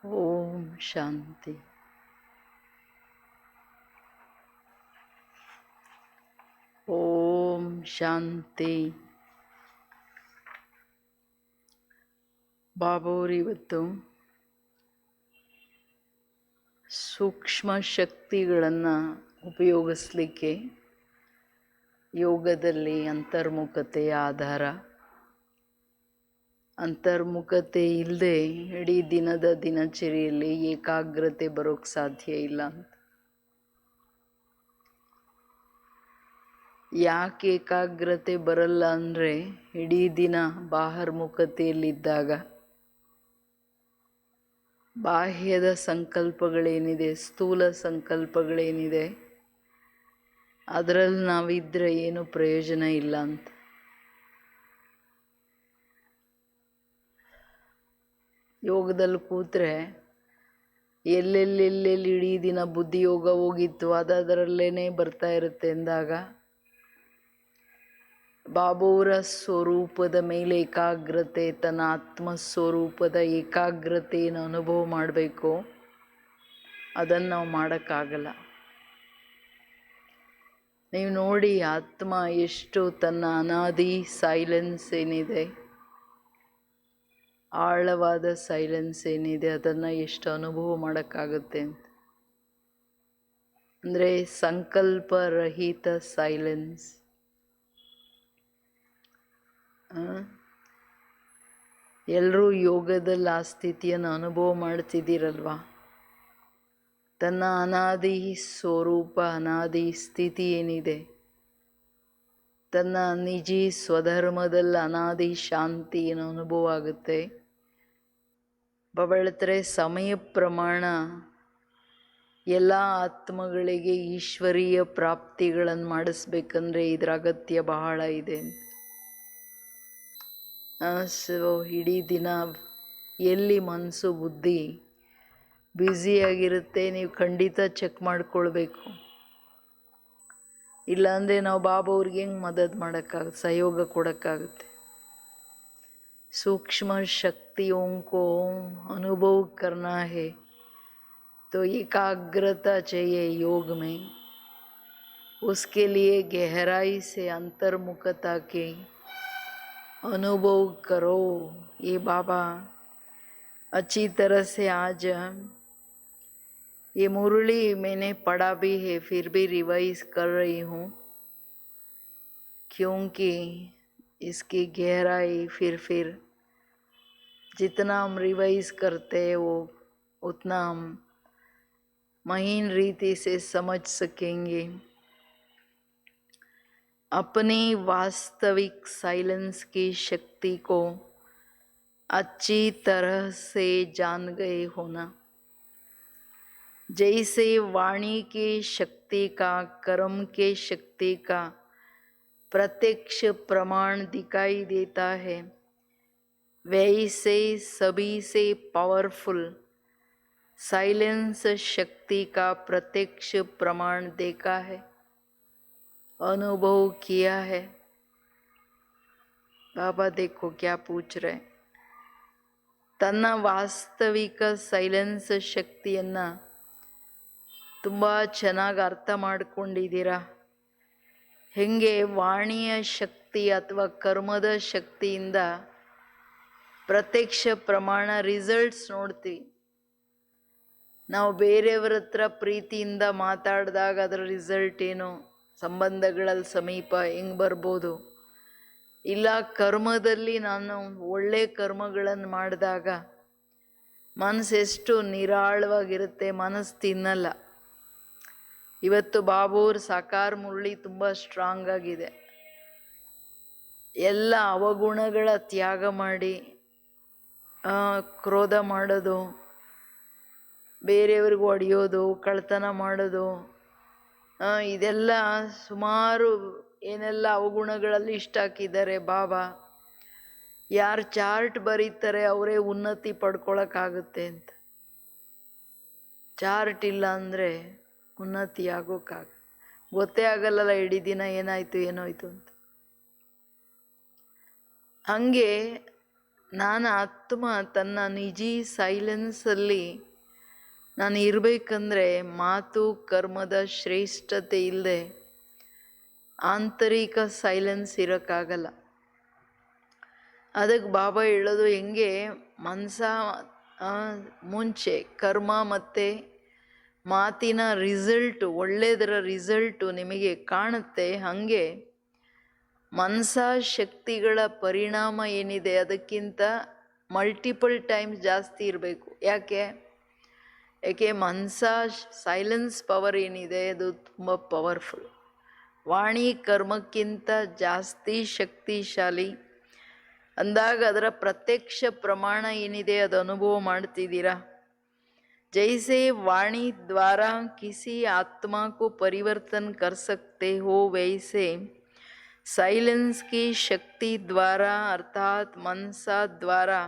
ಓಂ ಶಾಂತಿ. ಓಂ ಶಾಂತಿ. ಬಾಬಾವ್ರು ಇವತ್ತು ಸೂಕ್ಷ್ಮ ಶಕ್ತಿಗಳನ್ನು ಉಪಯೋಗಿಸಲಿಕ್ಕೆ ಯೋಗದಲ್ಲಿ ಅಂತರ್ಮುಖತೆಯ ಆಧಾರ. ಅಂತರ್ಮುಖತೆ ಇಲ್ಲದೆ ಇಡೀ ದಿನದ ದಿನಚರಿಯಲ್ಲಿ ಏಕಾಗ್ರತೆ ಬರೋಕ್ಕೆ ಸಾಧ್ಯ ಇಲ್ಲ ಅಂತ. ಯಾಕೆ ಏಕಾಗ್ರತೆ ಬರಲ್ಲ ಅಂದರೆ, ಇಡೀ ದಿನ ಬಾಹರ್ಮುಖತೆಯಲ್ಲಿದ್ದಾಗ ಬಾಹ್ಯದ ಸಂಕಲ್ಪಗಳೇನಿದೆ, ಸ್ಥೂಲ ಸಂಕಲ್ಪಗಳೇನಿದೆ, ಅದರಲ್ಲಿ ನಾವಿದ್ರೆ ಏನು ಪ್ರಯೋಜನ ಇಲ್ಲ ಅಂತ. ಯೋಗದಲ್ಲಿ ಕೂತ್ರೆ ಎಲ್ಲೆಲ್ಲೆಲ್ಲೆಲ್ಲಿ ಇಡೀ ದಿನ ಬುದ್ಧಿಯೋಗ ಹೋಗಿತ್ತು ಅದರಲ್ಲೇ ಬರ್ತಾ ಇರುತ್ತೆ ಎಂದಾಗ ಬಾಬುವರ ಸ್ವರೂಪದ ಮೇಲೆ ಏಕಾಗ್ರತೆ, ತನ್ನ ಆತ್ಮಸ್ವರೂಪದ ಏಕಾಗ್ರತೆಯನ್ನು ಅನುಭವ ಮಾಡಬೇಕು. ಅದನ್ನು ನಾವು ಮಾಡೋಕ್ಕಾಗಲ್ಲ. ನೀವು ನೋಡಿ, ಆತ್ಮ ಎಷ್ಟು ತನ್ನ ಅನಾದಿ ಸೈಲೆನ್ಸ್ ಏನಿದೆ, ಆಳವಾದ ಸೈಲೆನ್ಸ್ ಏನಿದೆ, ಅದನ್ನು ಎಷ್ಟು ಅನುಭವ ಮಾಡೋಕ್ಕಾಗುತ್ತೆ ಅಂತ. ಅಂದರೆ ಸಂಕಲ್ಪರಹಿತ ಸೈಲೆನ್ಸ್. ಎಲ್ಲರೂ ಯೋಗದಲ್ಲಿ ಆ ಸ್ಥಿತಿಯನ್ನು ಅನುಭವ ಮಾಡ್ತಿದ್ದೀರಲ್ವ. ತನ್ನ ಅನಾದಿ ಸ್ವರೂಪ, ಅನಾದಿ ಸ್ಥಿತಿ ಏನಿದೆ, ತನ್ನ ನಿಜಿ ಸ್ವಧರ್ಮದಲ್ಲಿ ಅನಾದಿ ಶಾಂತಿ ಏನು ಅನುಭವ ಆಗುತ್ತೆ. ಬಬಳ್ತಾರೆ ಸಮಯ ಪ್ರಮಾಣ ಎಲ್ಲ ಆತ್ಮಗಳಿಗೆ ಈಶ್ವರೀಯ ಪ್ರಾಪ್ತಿಗಳನ್ನು ಮಾಡಿಸ್ಬೇಕಂದ್ರೆ ಇದರ ಅಗತ್ಯ ಬಹಳ ಇದೆ. ಸೊ ಇಡೀ ದಿನ ಎಲ್ಲಿ ಮನಸ್ಸು ಬುದ್ಧಿ ಬ್ಯುಸಿಯಾಗಿರುತ್ತೆ, ನೀವು ಖಂಡಿತ ಚೆಕ್ ಮಾಡ್ಕೊಳ್ಬೇಕು. ಇಲ್ಲಾಂದರೆ ನಾವು ಬಾಬಾವ್ರಿಗೆ ಹೆಂಗೆ ಮದದ್ ಮಾಡೋಕ್ಕಾಗುತ್ತೆ, ಸಹಯೋಗ ಕೊಡೋಕ್ಕಾಗುತ್ತೆ. सूक्ष्म शक्तियों को अनुभव करना है तो एकाग्रता चाहिए योग में. उसके लिए गहराई से अंतर्मुखता के अनुभव करो. ये बाबा अच्छी तरह से आज ये मुरली मैंने पढ़ा भी है, फिर भी रिवाइज कर रही हूँ, क्योंकि इसकी गहराई फिर जितना हम रिवाइज करते हैं वो उतना हम महीन रीति से समझ सकेंगे. अपनी वास्तविक साइलेंस की शक्ति को अच्छी तरह से जान गए होना. जैसे वाणी की शक्ति का, कर्म के शक्ति का प्रत्यक्ष प्रमाण दिखाई देता है, वैसे सभी से पावरफुल साइलेंस शक्ति का प्रत्यक्ष प्रमाण देखा है, अनुभव किया है. बाबा देखो क्या पूछ रहे. ತನ್ನ ವಾಸ್ತವಿಕ ಸೈಲೆನ್ಸ್ ಶಕ್ತಿಯನ್ನು ತುಂಬ ಚೆನ್ನಾಗಿ ಅರ್ಥ ಮಾಡ್ಕೊಂಡಿದ್ದೀರಾ. ಹೆಂಗೆ ವಾಣಿಯ ಶಕ್ತಿ ಅಥವಾ ಕರ್ಮದ ಶಕ್ತಿಯಿಂದ ಪ್ರತ್ಯಕ್ಷ ಪ್ರಮಾಣ ರಿಸಲ್ಟ್ಸ್ ನೋಡ್ತೀವಿ. ನಾವು ಬೇರೆಯವರ ಹತ್ರ ಪ್ರೀತಿಯಿಂದ ಮಾತಾಡಿದಾಗ ಅದರ ರಿಸಲ್ಟ್ ಏನು, ಸಂಬಂಧಗಳಲ್ಲಿ ಸಮೀಪ ಹೆಂಗೆ ಬರ್ಬೋದು. ಇಲ್ಲ ಕರ್ಮದಲ್ಲಿ ನಾನು ಒಳ್ಳೆ ಕರ್ಮಗಳನ್ನು ಮಾಡಿದಾಗ ಮನಸ್ಸು ಎಷ್ಟು ನಿರಾಳವಾಗಿರುತ್ತೆ, ಮನಸ್ಸು ತಿನ್ನಲ್ಲ. ಇವತ್ತು ಬಾಬುವ್ರ ಸಾಕಾರ ಮುರಳಿ ತುಂಬ ಸ್ಟ್ರಾಂಗ್ ಆಗಿದೆ. ಎಲ್ಲ ಅವಗುಣಗಳ ತ್ಯಾಗ ಮಾಡಿ, ಕ್ರೋಧ ಮಾಡೋದು, ಬೇರೆಯವ್ರಿಗೆ ಹೊಡೆಯೋದು, ಕಳ್ತನ ಮಾಡೋದು, ಇದೆಲ್ಲ ಸುಮಾರು ಏನೆಲ್ಲ ಅವಗುಣಗಳಲ್ಲಿ ಇಷ್ಟ ಹಾಕಿದ್ದಾರೆ ಬಾಬಾ. ಯಾರು ಚಾರ್ಟ್ ಬರೀತಾರೆ ಅವರೇ ಉನ್ನತಿ ಪಡ್ಕೊಳಕ್ಕಾಗುತ್ತೆ ಅಂತ. ಚಾರ್ಟ್ ಇಲ್ಲ ಅಂದರೆ ಉನ್ನತಿ ಗೊತ್ತೇ ಆಗಲ್ಲ ಇಡೀ ದಿನ ಏನಾಯಿತು ಏನೋಯ್ತು ಅಂತ. ಹಾಗೆ ನಾನು ಆತ್ಮ ತನ್ನ ನಿಜಿ ಸೈಲೆನ್ಸಲ್ಲಿ ನಾನು ಇರಬೇಕಂದ್ರೆ ಮಾತು ಕರ್ಮದ ಶ್ರೇಷ್ಠತೆ ಇಲ್ಲದೆ ಆಂತರಿಕ ಸೈಲೆನ್ಸ್ ಇರೋಕ್ಕಾಗಲ್ಲ. ಅದಕ್ಕೆ ಬಾಬಾ ಹೇಳೋದು ಹೆಂಗೆ ಮನಸ ಮುಂಚೆ ಕರ್ಮ ಮತ್ತು ಮಾತಿನ ರಿಸಲ್ಟು, ಒಳ್ಳೆಯದರ ರಿಸಲ್ಟು ನಿಮಗೆ ಕಾಣುತ್ತೆ, ಹಾಗೆ ಮನಸ ಶಕ್ತಿಗಳ ಪರಿಣಾಮ ಏನಿದೆ ಅದಕ್ಕಿಂತ ಮಲ್ಟಿಪಲ್ ಟೈಮ್ಸ್ ಜಾಸ್ತಿ ಇರಬೇಕು. ಯಾಕೆ ಮನಸ ಸೈಲೆನ್ಸ್ ಪವರ್ ಏನಿದೆ ಅದು ತುಂಬ ಪವರ್ಫುಲ್. ವಾಣಿ ಕರ್ಮಕ್ಕಿಂತ ಜಾಸ್ತಿ ಶಕ್ತಿಶಾಲಿ ಅಂದಾಗ ಅದರ ಪ್ರತ್ಯಕ್ಷ ಪ್ರಮಾಣ ಏನಿದೆ ಅದು ಅನುಭವ ಮಾಡ್ತಿದ್ದೀರಾ. जैसे वाणी द्वारा किसी आत्मा को परिवर्तन कर सकते हो, वैसे साइलेंस की शक्ति द्वारा अर्थात मनसा द्वारा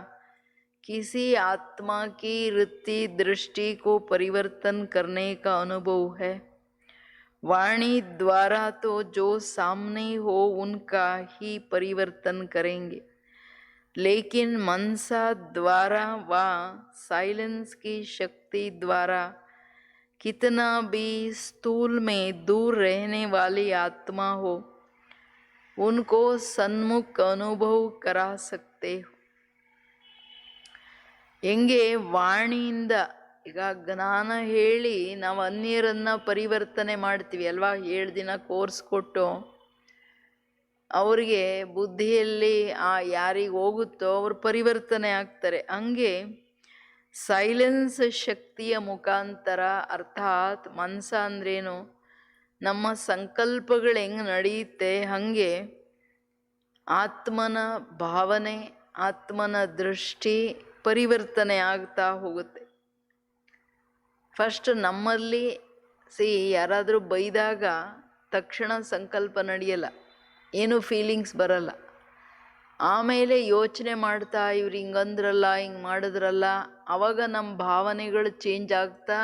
किसी आत्मा की वृत्ति दृष्टि को परिवर्तन करने का अनुभव है. वाणी द्वारा तो जो सामने हो उनका ही परिवर्तन करेंगे, लेकिन मनसा द्वारा व साइलेंस की शक्ति द्वारा कितना भी स्थूल में दूर रहने वाली आत्मा हो उनको सन्मुख अनुभव करा सकते हो. ಹೆಂಗೆ ವಾಣಿಯಿಂದ ಈಗ ಜ್ಞಾನ ಹೇಳಿ ನಾವು ಅನ್ಯರನ್ನು ಪರಿವರ್ತನೆ ಮಾಡ್ತೀವಿ ಅಲ್ವಾ. 7 ದಿನ ಕೋರ್ಸ್ ಕೊಟ್ಟು ಅವ್ರಿಗೆ ಬುದ್ಧಿಯಲ್ಲಿ ಯಾರಿಗೆ ಹೋಗುತ್ತೋ ಅವ್ರು ಪರಿವರ್ತನೆ ಆಗ್ತಾರೆ. ಹಂಗೆ ಸೈಲೆನ್ಸ್ ಶಕ್ತಿಯ ಮುಖಾಂತರ, ಅರ್ಥಾತ್ ಮನಸ ಅಂದ್ರೇನು, ನಮ್ಮ ಸಂಕಲ್ಪಗಳು ಹೆಂಗೆ ನಡೆಯುತ್ತೆ ಹಾಗೆ ಆತ್ಮನ ಭಾವನೆ, ಆತ್ಮನ ದೃಷ್ಟಿ ಪರಿವರ್ತನೆ ಆಗ್ತಾ ಹೋಗುತ್ತೆ. ಫಸ್ಟ್ ನಮ್ಮಲ್ಲಿ ಯಾರಾದರೂ ಬೈದಾಗ ತಕ್ಷಣ ಸಂಕಲ್ಪ ನಡೆಯಲ್ಲ, ಏನು ಫೀಲಿಂಗ್ಸ್ ಬರಲ್ಲ. ಆಮೇಲೆ ಯೋಚನೆ ಮಾಡ್ತಾ ಇವ್ರು ಹಿಂಗಂದ್ರಲ್ಲ, ಹಿಂಗೆ ಮಾಡಿದ್ರಲ್ಲ, ಆವಾಗ ನಮ್ಮ ಭಾವನೆಗಳು ಚೇಂಜ್ ಆಗ್ತಾ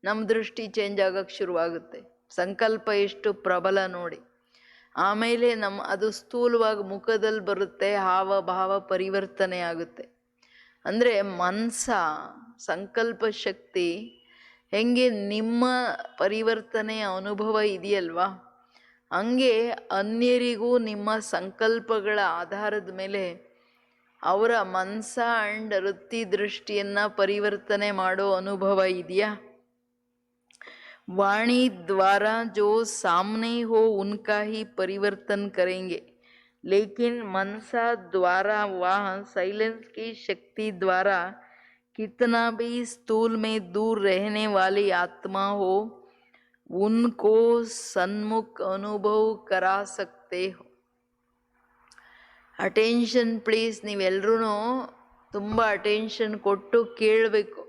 ನಮ್ಮ ದೃಷ್ಟಿ ಚೇಂಜ್ ಆಗೋಕ್ಕೆ ಶುರುವಾಗುತ್ತೆ. ಸಂಕಲ್ಪ ಎಷ್ಟು ಪ್ರಬಲ ನೋಡಿ. ಆಮೇಲೆ ಅದು ಸ್ಥೂಲವಾಗಿ ಮುಖದಲ್ಲಿ ಬರುತ್ತೆ, ಹಾವ ಭಾವ ಪರಿವರ್ತನೆ ಆಗುತ್ತೆ. ಅಂದರೆ ಮನಸ ಸಂಕಲ್ಪ ಶಕ್ತಿ ಹೆಂಗೆ ನಿಮ್ಮ ಪರಿವರ್ತನೆಯ ಅನುಭವ ಇದೆಯಲ್ವಾ, ಹಂಗೆ ಅನ್ಯರಿಗೂ ನಿಮ್ಮ ಸಂಕಲ್ಪಗಳ ಆಧಾರದ ಮೇಲೆ ಅವರ ಮನಸ ಆ್ಯಂಡ್ ವೃತ್ತಿ ದೃಷ್ಟಿಯನ್ನು ಪರಿವರ್ತನೆ ಮಾಡೋ ಅನುಭವ ಇದೆಯಾ. वाणी द्वारा जो सामने हो उनका ही परिवर्तन करेंगे, लेकिन मनसा द्वारा वह साइलेंस की शक्ति द्वारा कितना भी स्थूल में दूर रहने वाली आत्मा हो उनको सन्मुख अनुभव करा सकते हो. ಅಟೆನ್ಷನ್ ಪ್ಲೀಸ್, ನೀವೆಲ್ಲರೂ ತುಂಬ ಅಟೆನ್ಷನ್ ಕೊಟ್ಟು ಕೇಳಬೇಕು.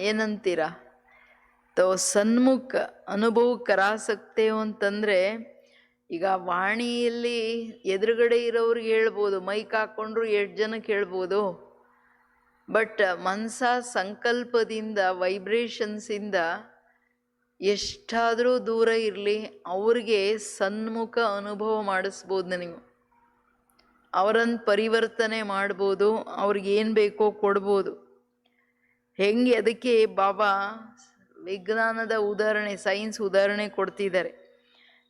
ಏನಂತೀರಾ? ಸನ್ಮುಖ ಅನುಭವ ಕರಾ ಸಕ್ತೆ ಅಂತಂದರೆ, ಈಗ ವಾಣಿಯಲ್ಲಿ ಎದುರುಗಡೆ ಇರೋರಿಗೆ ಹೇಳ್ಬೋದು, ಮೈಕ್ ಹಾಕ್ಕೊಂಡ್ರು 8 ಜನಕ್ಕೆ ಹೇಳ್ಬೋದು. ಬಟ್ ಮನಸ ಸಂಕಲ್ಪದಿಂದ, ವೈಬ್ರೇಷನ್ಸಿಂದ ಎಷ್ಟಾದರೂ ದೂರ ಇರಲಿ ಅವ್ರಿಗೆ ಸನ್ಮುಖ ಅನುಭವ ಮಾಡಿಸ್ಬೋದು. ನೀವು ಅವರನ್ನು ಪರಿವರ್ತನೆ ಮಾಡ್ಬೋದು, ಅವ್ರಿಗೇನು ಬೇಕೋ ಕೊಡ್ಬೋದು. ಹೆಂಗೆ ಅದಕ್ಕೆ ಬಾಬಾ ವಿಜ್ಞಾನದ ಉದಾಹರಣೆ, ಸೈನ್ಸ್ ಉದಾಹರಣೆ ಕೊಡ್ತಿದ್ದಾರೆ.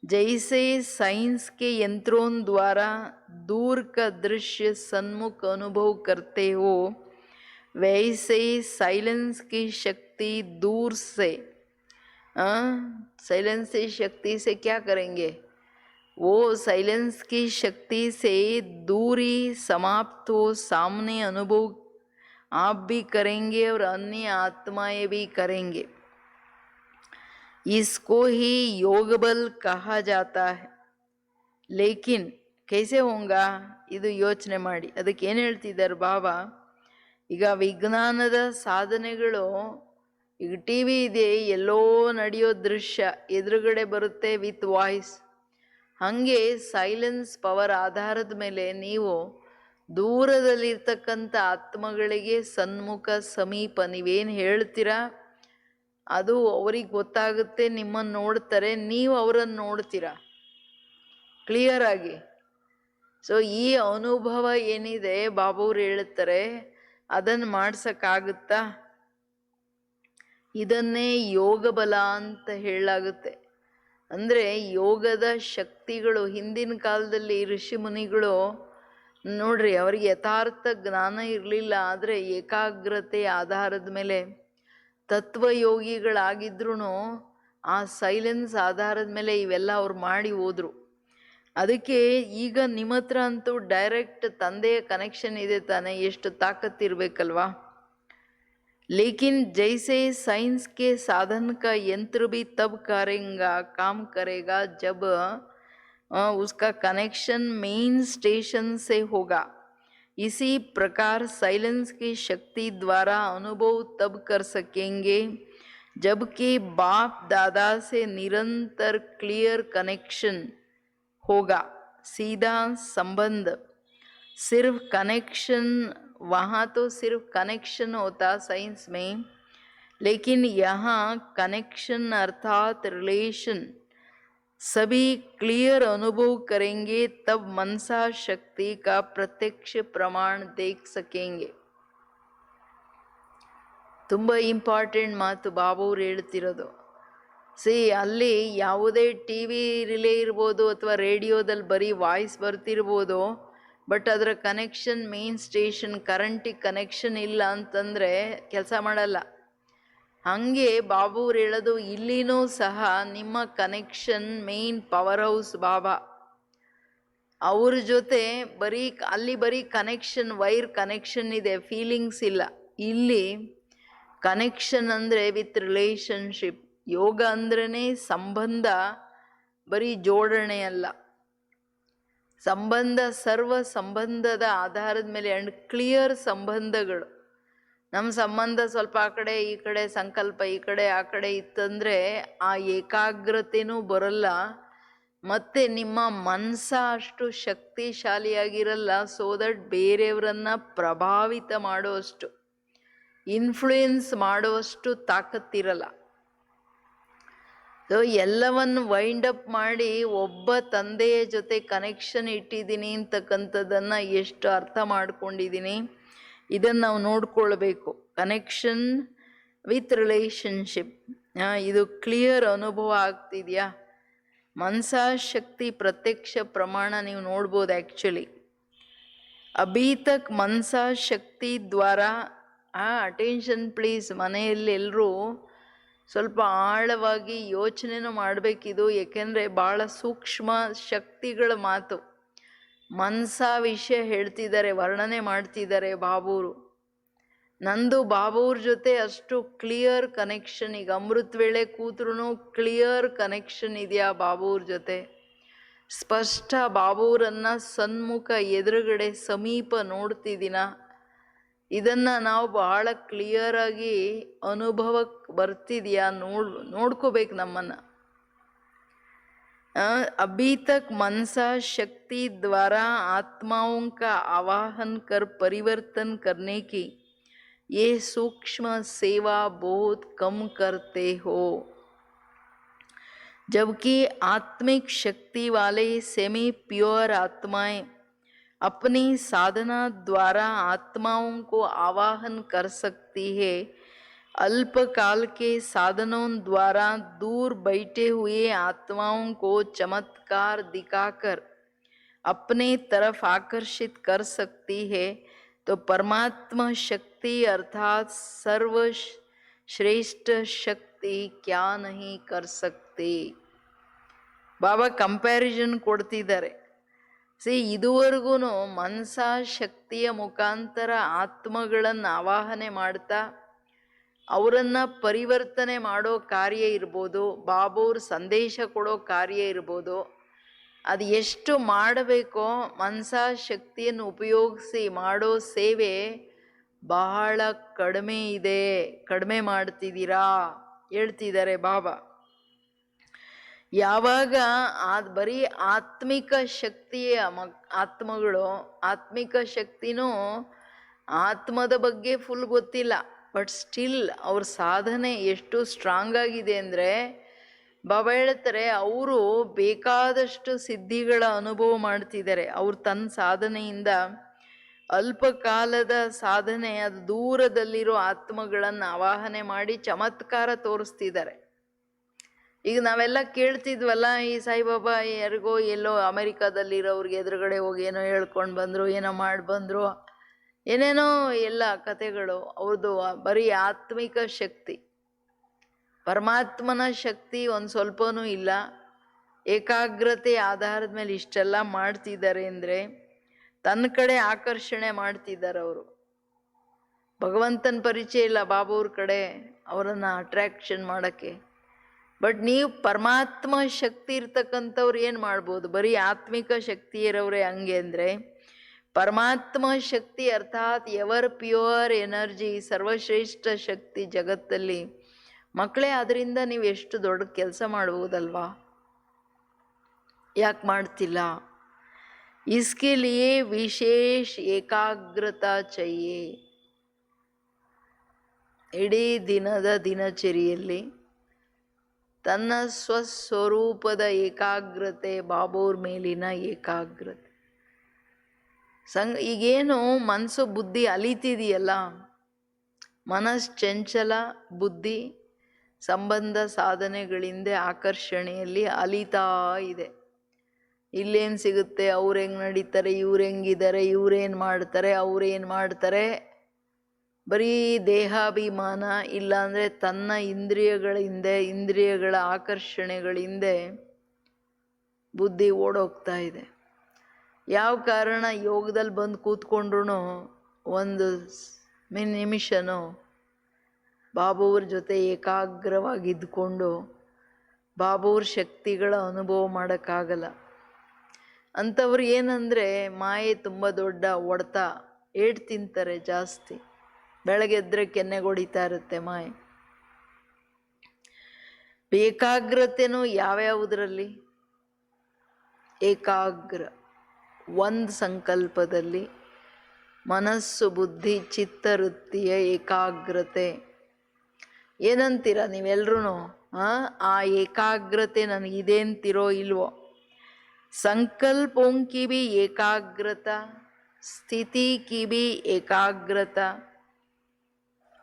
ಜೈಸೆ साइंस के यंत्रों द्वारा दूर का दृश्य सन्मुख अनुभव करते हो, वैसे साइलेंस की शक्ति दूर से साइलेंस की शक्ति से क्या करेंगे? वो साइलेंस की शक्ति से दूरी समाप्त हो सामने अनुभव आप भी करेंगे और अन्य आत्माएं भी करेंगे. इसको ही योग बल कहा जाता है. लेकिन कैसे होगा ಇದು ಯೋಚನೆ ಮಾಡಿ. ಅದಕ್ಕೆ ಏನು ಹೇಳ್ತಿದ್ದಾರೆ ಬಾಬಾ, ಈಗ ವಿಜ್ಞಾನದ ಸಾಧನೆಗಳು, ಈಗ ಟಿ ವಿ ಇದೆ, ಎಲ್ಲೋ ನಡೆಯೋ ದೃಶ್ಯ ಎದುರುಗಡೆ ಬರುತ್ತೆ ವಿತ್ ವಾಯ್ಸ್. ಹಾಗೆ ಸೈಲೆನ್ಸ್ ಪವರ್ ಆಧಾರದ ಮೇಲೆ ನೀವು ದೂರದಲ್ಲಿರ್ತಕ್ಕಂಥ ಆತ್ಮಗಳಿಗೆ ಸನ್ಮುಖ ಸಮೀಪ ನೀವೇನು ಹೇಳ್ತೀರಾ ಅದು ಅವ್ರಿಗೆ ಗೊತ್ತಾಗುತ್ತೆ. ನಿಮ್ಮನ್ನು ನೋಡ್ತಾರೆ, ನೀವು ಅವರನ್ನು ನೋಡ್ತೀರಾ ಕ್ಲಿಯರ್ ಆಗಿ. ಸೊ ಈ ಅನುಭವ ಏನಿದೆ ಬಾಬುವ್ರು ಹೇಳ್ತಾರೆ, ಅದನ್ನು ಮಾಡ್ಸಕ್ಕಾಗುತ್ತಾ? ಇದನ್ನೇ ಯೋಗ ಬಲ ಅಂತ ಹೇಳಲಾಗುತ್ತೆ. ಅಂದರೆ ಯೋಗದ ಶಕ್ತಿಗಳು ಹಿಂದಿನ ಕಾಲದಲ್ಲಿ ಋಷಿ ಮುನಿಗಳು ನೋಡ್ರಿ, ಅವ್ರಿಗೆ ಯಥಾರ್ಥ ಜ್ಞಾನ ಇರಲಿಲ್ಲ, ಆದರೆ ಏಕಾಗ್ರತೆ ಆಧಾರದ ಮೇಲೆ ತತ್ವಯೋಗಿಗಳಾಗಿದ್ರು ಆ ಸೈಲೆನ್ಸ್ ಆಧಾರದ ಮೇಲೆ ಇವೆಲ್ಲ ಅವ್ರು ಮಾಡಿ ಹೋದ್ರು. ಅದಕ್ಕೆ ಈಗ ನಿಮ್ಮ ಹತ್ರ ಅಂತೂ ಡೈರೆಕ್ಟ್ ತಂದೆಯ ಕನೆಕ್ಷನ್ ಇದೆ ತಾನೆ, ಎಷ್ಟು ತಾಕತ್ತಿರ್ಬೇಕಲ್ವಾ. लेकिन जैसे साइंस के साधन का यंत्र भी तब काम करेगा जब उसका कनेक्शन मेन स्टेशन से होगा, इसी प्रकार साइलेंस की शक्ति द्वारा अनुभव तब कर सकेंगे जबकि बाप दादा से निरंतर क्लियर कनेक्शन होगा, सीधा संबंध। सिर्फ कनेक्शन, वहाँ तो सिर्फ कनेक्शन होता साइंस में, लेकिन यहाँ कनेक्शन अर्थात रिलेशन सभी क्लियर अनुभव करेंगे, तब मनसा शक्ति का प्रत्यक्ष प्रमाण देख सकेंगे. ತುಂಬ ಇಂಪಾರ್ಟೆಂಟ್ ಮಾತು ಬಾಬುವ್ರು ಹೇಳ್ತಿರೋದು. ಅಲ್ಲಿ ಯಾವುದೇ ಟಿ ವಿ ರಿಲೇ ಇರ್ಬೋದು ಅಥವಾ ರೇಡಿಯೋದಲ್ಲಿ ಬರೀ ವಾಯ್ಸ್ ಬರ್ತಿರ್ಬೋದು, ಬಟ್ ಅದರ ಕನೆಕ್ಷನ್ ಮೇನ್ ಸ್ಟೇಷನ್ ಕರೆಂಟಿಗೆ ಕನೆಕ್ಷನ್ ಇಲ್ಲ ಅಂತಂದರೆ ಕೆಲಸ ಮಾಡಲ್ಲ. ಹಾಗೆ ಬಾಬುವ್ರು ಹೇಳೋದು ಇಲ್ಲಿನೂ ಸಹ ನಿಮ್ಮ ಕನೆಕ್ಷನ್ ಮೇನ್ ಪವರ್ ಹೌಸ್ ಬಾಬಾ, ಅವ್ರ ಜೊತೆ ಅಲ್ಲಿ ಬರೀ ಕನೆಕ್ಷನ್, ವೈರ್ ಕನೆಕ್ಷನ್ ಇದೆ, ಫೀಲಿಂಗ್ಸ್ ಇಲ್ಲ. ಇಲ್ಲಿ ಕನೆಕ್ಷನ್ ಅಂದರೆ ವಿತ್ ರಿಲೇಶನ್ಶಿಪ್. ಯೋಗ ಅಂದ್ರೇ ಸಂಬಂಧ, ಬರೀ ಜೋಡಣೆ ಅಲ್ಲ. ಸಂಬಂಧ, ಸರ್ವ ಸಂಬಂಧದ ಆಧಾರದ ಮೇಲೆ ಅಂಡ್ ಕ್ಲಿಯರ್ ಸಂಬಂಧಗಳು. ನಮ್ಮ ಸಂಬಂಧ ಸ್ವಲ್ಪ ಆ ಕಡೆ ಈ ಕಡೆ, ಸಂಕಲ್ಪ ಈ ಕಡೆ ಆ ಕಡೆ ಇತ್ತಂದರೆ ಆ ಏಕಾಗ್ರತೆನೂ ಬರಲ್ಲ, ಮತ್ತು ನಿಮ್ಮ ಮನಸ್ಸ ಅಷ್ಟು ಶಕ್ತಿಶಾಲಿಯಾಗಿರಲ್ಲ. ಸೋ ದಟ್ ಬೇರೆಯವರನ್ನು ಪ್ರಭಾವಿತ ಮಾಡುವಷ್ಟು, ಇನ್ಫ್ಲೂಯೆನ್ಸ್ ಮಾಡುವಷ್ಟು ತಾಕತ್ತಿರಲ್ಲ. ಸೊ ಎಲ್ಲವನ್ನು ವೈಂಡ್ ಅಪ್ ಮಾಡಿ ಒಬ್ಬ ತಂದೆಯ ಜೊತೆ ಕನೆಕ್ಷನ್ ಇಟ್ಟಿದ್ದೀನಿ ಅಂತಕ್ಕಂಥದ್ದನ್ನು ಎಷ್ಟು ಅರ್ಥ ಮಾಡ್ಕೊಂಡಿದ್ದೀನಿ, ಇದನ್ನು ನಾವು ನೋಡ್ಕೊಳ್ಬೇಕು. ಕನೆಕ್ಷನ್ ವಿತ್ ರಿಲೇಶನ್ಶಿಪ್, ಇದು ಕ್ಲಿಯರ್ ಅನುಭವ ಆಗ್ತಿದೆಯಾ? ಮನಸಾ ಶಕ್ತಿ ಪ್ರತ್ಯಕ್ಷ ಪ್ರಮಾಣ ನೀವು ನೋಡ್ಬೋದು. ಆ್ಯಕ್ಚುಲಿ ಅಭಿ ತಕ್ ಮನಸಾ ಶಕ್ತಿ ದ್ವಾರ, ಅಟೆನ್ಷನ್ ಪ್ಲೀಸ್, ಮನೆಯಲ್ಲಿ ಎಲ್ಲರೂ ಸ್ವಲ್ಪ ಆಳವಾಗಿ ಯೋಚನೆನೂ ಮಾಡಬೇಕಿದು. ಏಕೆಂದರೆ ಭಾಳ ಸೂಕ್ಷ್ಮ ಶಕ್ತಿಗಳ ಮಾತು. ಮನಸ ವಿಷಯ ಹೇಳ್ತಿದ್ದಾರೆ, ವರ್ಣನೆ ಮಾಡ್ತಿದ್ದಾರೆ ಬಾಬುವ್ರು. ನಂದು ಬಾಬುವ್ರ ಜೊತೆ ಅಷ್ಟು ಕ್ಲಿಯರ್ ಕನೆಕ್ಷನ್, ಈಗ ಅಮೃತ ವೇಳೆ ಕೂತ್ರೂ ಕ್ಲಿಯರ್ ಕನೆಕ್ಷನ್ ಇದೆಯಾ ಬಾಬುವ್ರ ಜೊತೆ? ಸ್ಪಷ್ಟ ಬಾಬುವ್ರನ್ನು ಸನ್ಮುಖ ಎದುರುಗಡೆ ಸಮೀಪ ನೋಡ್ತಿದ್ದೀನ? ಇದನ್ನು ನಾವು ಬಹಳ ಕ್ಲಿಯರಾಗಿ ಅನುಭವಕ್ಕೆ ಬರ್ತಿದೆಯಾ ನೋಡ್ಕೋಬೇಕು ನಮ್ಮನ್ನು. अभी तक मनसा शक्ति द्वारा आत्माओं का आवाहन कर परिवर्तन करने की ये सूक्ष्म सेवा बहुत कम करते हो, जबकि आत्मिक शक्ति वाले सेमी प्योर आत्माएं अपनी साधना द्वारा आत्माओं को आवाहन कर सकती है। अल्पकाल के साधनों द्वारा दूर बैठे हुए आत्माओं को चमत्कार दिखाकर अपने तरफ आकर्षित कर सकती है। तो परमात्मा शक्ति अर्थात सर्वश्रेष्ठ शक्ति क्या नहीं कर सकती? ಬಾಬಾ ಕಂಪ್ಯಾರಿಸನ್ ಕೊಡ್ತಿದ್ದಾರೆ. ಇದುವರೆಗೂ ಮನಸಾ ಶಕ್ತಿಯ ಮುಖಾಂತರ ಆತ್ಮಗಳನ್ನು ಆವಾಹನೆ ಮಾಡ್ತಾ ಅವರನ್ನು ಪರಿವರ್ತನೆ ಮಾಡೋ ಕಾರ್ಯ ಇರ್ಬೋದು, ಬಾಬುವ್ರ ಸಂದೇಶ ಕೊಡೋ ಕಾರ್ಯ ಇರ್ಬೋದು, ಅದು ಎಷ್ಟು ಮಾಡಬೇಕೋ ಮನಸಾ ಶಕ್ತಿಯನ್ನು ಉಪಯೋಗಿಸಿ ಮಾಡೋ ಸೇವೆ ಬಹಳ ಕಡಿಮೆ ಇದೆ, ಕಡಿಮೆ ಮಾಡ್ತಿದ್ದೀರಾ ಹೇಳ್ತಿದ್ದಾರೆ ಬಾಬಾ. ಯಾವಾಗ ಬರೀ ಆತ್ಮಿಕ ಶಕ್ತಿಯ ಆತ್ಮಗಳು, ಆತ್ಮಿಕ ಶಕ್ತಿನೂ ಆತ್ಮದ ಬಗ್ಗೆ ಫುಲ್ ಗೊತ್ತಿಲ್ಲ, ಬಟ್ ಸ್ಟಿಲ್ ಅವ್ರ ಸಾಧನೆ ಎಷ್ಟು ಸ್ಟ್ರಾಂಗ್ ಆಗಿದೆ ಅಂದರೆ ಬಾಬಾ ಹೇಳ್ತಾರೆ ಅವರು ಬೇಕಾದಷ್ಟು ಸಿದ್ಧಿಗಳ ಅನುಭವ ಮಾಡ್ತಿದ್ದಾರೆ. ಅವ್ರು ತನ್ನ ಸಾಧನೆಯಿಂದ ಅಲ್ಪ ಕಾಲದ ಸಾಧನೆ, ಅದು ದೂರದಲ್ಲಿರೋ ಆತ್ಮಗಳನ್ನು ಆವಾಹನೆ ಮಾಡಿ ಚಮತ್ಕಾರ ತೋರಿಸ್ತಿದ್ದಾರೆ. ಈಗ ನಾವೆಲ್ಲ ಕೇಳ್ತಿದ್ವಲ್ಲ, ಈ ಸಾಯಿಬಾಬಾ ಯಾರಿಗೋ ಎಲ್ಲೋ ಅಮೆರಿಕಾದಲ್ಲಿರೋವ್ರಿಗೆ ಎದುರುಗಡೆ ಹೋಗಿ ಏನೋ ಹೇಳ್ಕೊಂಡು ಬಂದರು, ಏನೋ ಮಾಡಿ ಬಂದರು, ಏನೇನೋ ಎಲ್ಲ ಕತೆಗಳು. ಅವ್ರದ್ದು ಬರೀ ಆತ್ಮಿಕ ಶಕ್ತಿ, ಪರಮಾತ್ಮನ ಶಕ್ತಿ ಒಂದು ಸ್ವಲ್ಪನೂ ಇಲ್ಲ. ಏಕಾಗ್ರತೆ ಆಧಾರದ ಮೇಲೆ ಇಷ್ಟೆಲ್ಲ ಮಾಡ್ತಿದ್ದಾರೆ ಅಂದರೆ ತನ್ನ ಕಡೆ ಆಕರ್ಷಣೆ ಮಾಡ್ತಿದ್ದಾರೆ ಅವರು. ಭಗವಂತನ ಪರಿಚಯ ಇಲ್ಲ ಬಾಬಾವ್ರ ಕಡೆ ಅವರನ್ನು ಅಟ್ರಾಕ್ಷನ್ ಮಾಡೋಕ್ಕೆ. ಬಟ್ ನೀವು ಪರಮಾತ್ಮ ಶಕ್ತಿ ಇರ್ತಕ್ಕಂಥವ್ರು ಏನು ಮಾಡ್ಬೋದು? ಬರೀ ಆತ್ಮಿಕ ಶಕ್ತಿ ಇರೋವ್ರೆ ಹಂಗೆ ಅಂದರೆ, ಪರಮಾತ್ಮ ಶಕ್ತಿ ಅರ್ಥಾತ್ ಎವರ್ ಪ್ಯೂರ್ ಎನರ್ಜಿ, ಸರ್ವಶ್ರೇಷ್ಠ ಶಕ್ತಿ ಜಗತ್ತಲ್ಲಿ ಮಕ್ಕಳೇ. ಅದರಿಂದ ನೀವು ಎಷ್ಟು ದೊಡ್ಡ ಕೆಲಸ ಮಾಡ್ಬೋದಲ್ವಾ? ಯಾಕೆ ಮಾಡ್ತಿಲ್ಲ? इसके लिए ವಿಶೇಷ ಏಕಾಗ್ರತಾ ಚಹಿಯೆ. ಇಡೀ ದಿನದ ದಿನಚರಿಯಲ್ಲಿ ತನ್ನ ಸ್ವಸ್ವರೂಪದ ಏಕಾಗ್ರತೆ, ಬಾಬೋರ್ ಮೇಲಿನ ಏಕಾಗ್ರತೆ. ಈಗೇನು ಮನಸ್ಸು ಬುದ್ಧಿ ಅಲಿತಿದೆಯಲ್ಲ, ಮನಸ್ಸು ಚಂಚಲ, ಬುದ್ಧಿ ಸಂಬಂಧ ಸಾಧನೆಗಳಿಂದ ಆಕರ್ಷಣೆಯಲ್ಲಿ ಅಲಿತಾ ಇದೆ. ಇಲ್ಲೇನು ಸಿಗುತ್ತೆ, ಅವ್ರು ಹೆಂಗೆ ನಡೀತಾರೆ, ಇವ್ರು ಹೆಂಗಿದ್ದಾರೆ, ಇವ್ರೇನು ಮಾಡ್ತಾರೆ, ಅವ್ರೇನು ಮಾಡ್ತಾರೆ, ಬರೀ ದೇಹಾಭಿಮಾನ, ಇಲ್ಲಾಂದರೆ ತನ್ನ ಇಂದ್ರಿಯಗಳ ಆಕರ್ಷಣೆಗಳಿಂದ ಬುದ್ಧಿ ಓಡೋಗ್ತಾ ಇದೆ. ಯಾವ ಕಾರಣ? ಯೋಗದಲ್ಲಿ ಬಂದು ಕೂತ್ಕೊಂಡ್ರು ಒಂದು ನಿಮಿಷನೂ ಬಾಬುವ್ರ ಜೊತೆ ಏಕಾಗ್ರವಾಗಿದ್ದುಕೊಂಡು ಬಾಬುವ್ರ ಶಕ್ತಿಗಳ ಅನುಭವ ಮಾಡೋಕ್ಕಾಗಲ್ಲ. ಅಂಥವ್ರು ಏನಂದರೆ ಮಾಯೆ ತುಂಬ ದೊಡ್ಡ ಹೊಡೆತ, ಏಟು ತಿಂತಾರೆ ಜಾಸ್ತಿ. ಬೆಳಗ್ಗೆದ್ರೆ ಕೆನ್ನೆಗೊಡಿತಾ ಇರುತ್ತೆ ಮಾಯೆ. ಏಕಾಗ್ರತೆನೂ ಯಾವ್ಯಾವುದರಲ್ಲಿ? ಏಕಾಗ್ರ ಒಂದು ಸಂಕಲ್ಪದಲ್ಲಿ ಮನಸ್ಸು, ಬುದ್ಧಿ, ಚಿತ್ತವೃತ್ತಿಯ ಏಕಾಗ್ರತೆ. ಏನಂತೀರ ನೀವೆಲ್ಲರೂ? ಆ ಏಕಾಗ್ರತೆ ನನಗಿದೆ ಅಂತಿರೋ ಇಲ್ವೋ? संकल्पों की भी एकाग्रता, स्थिति की भी एकाग्रता,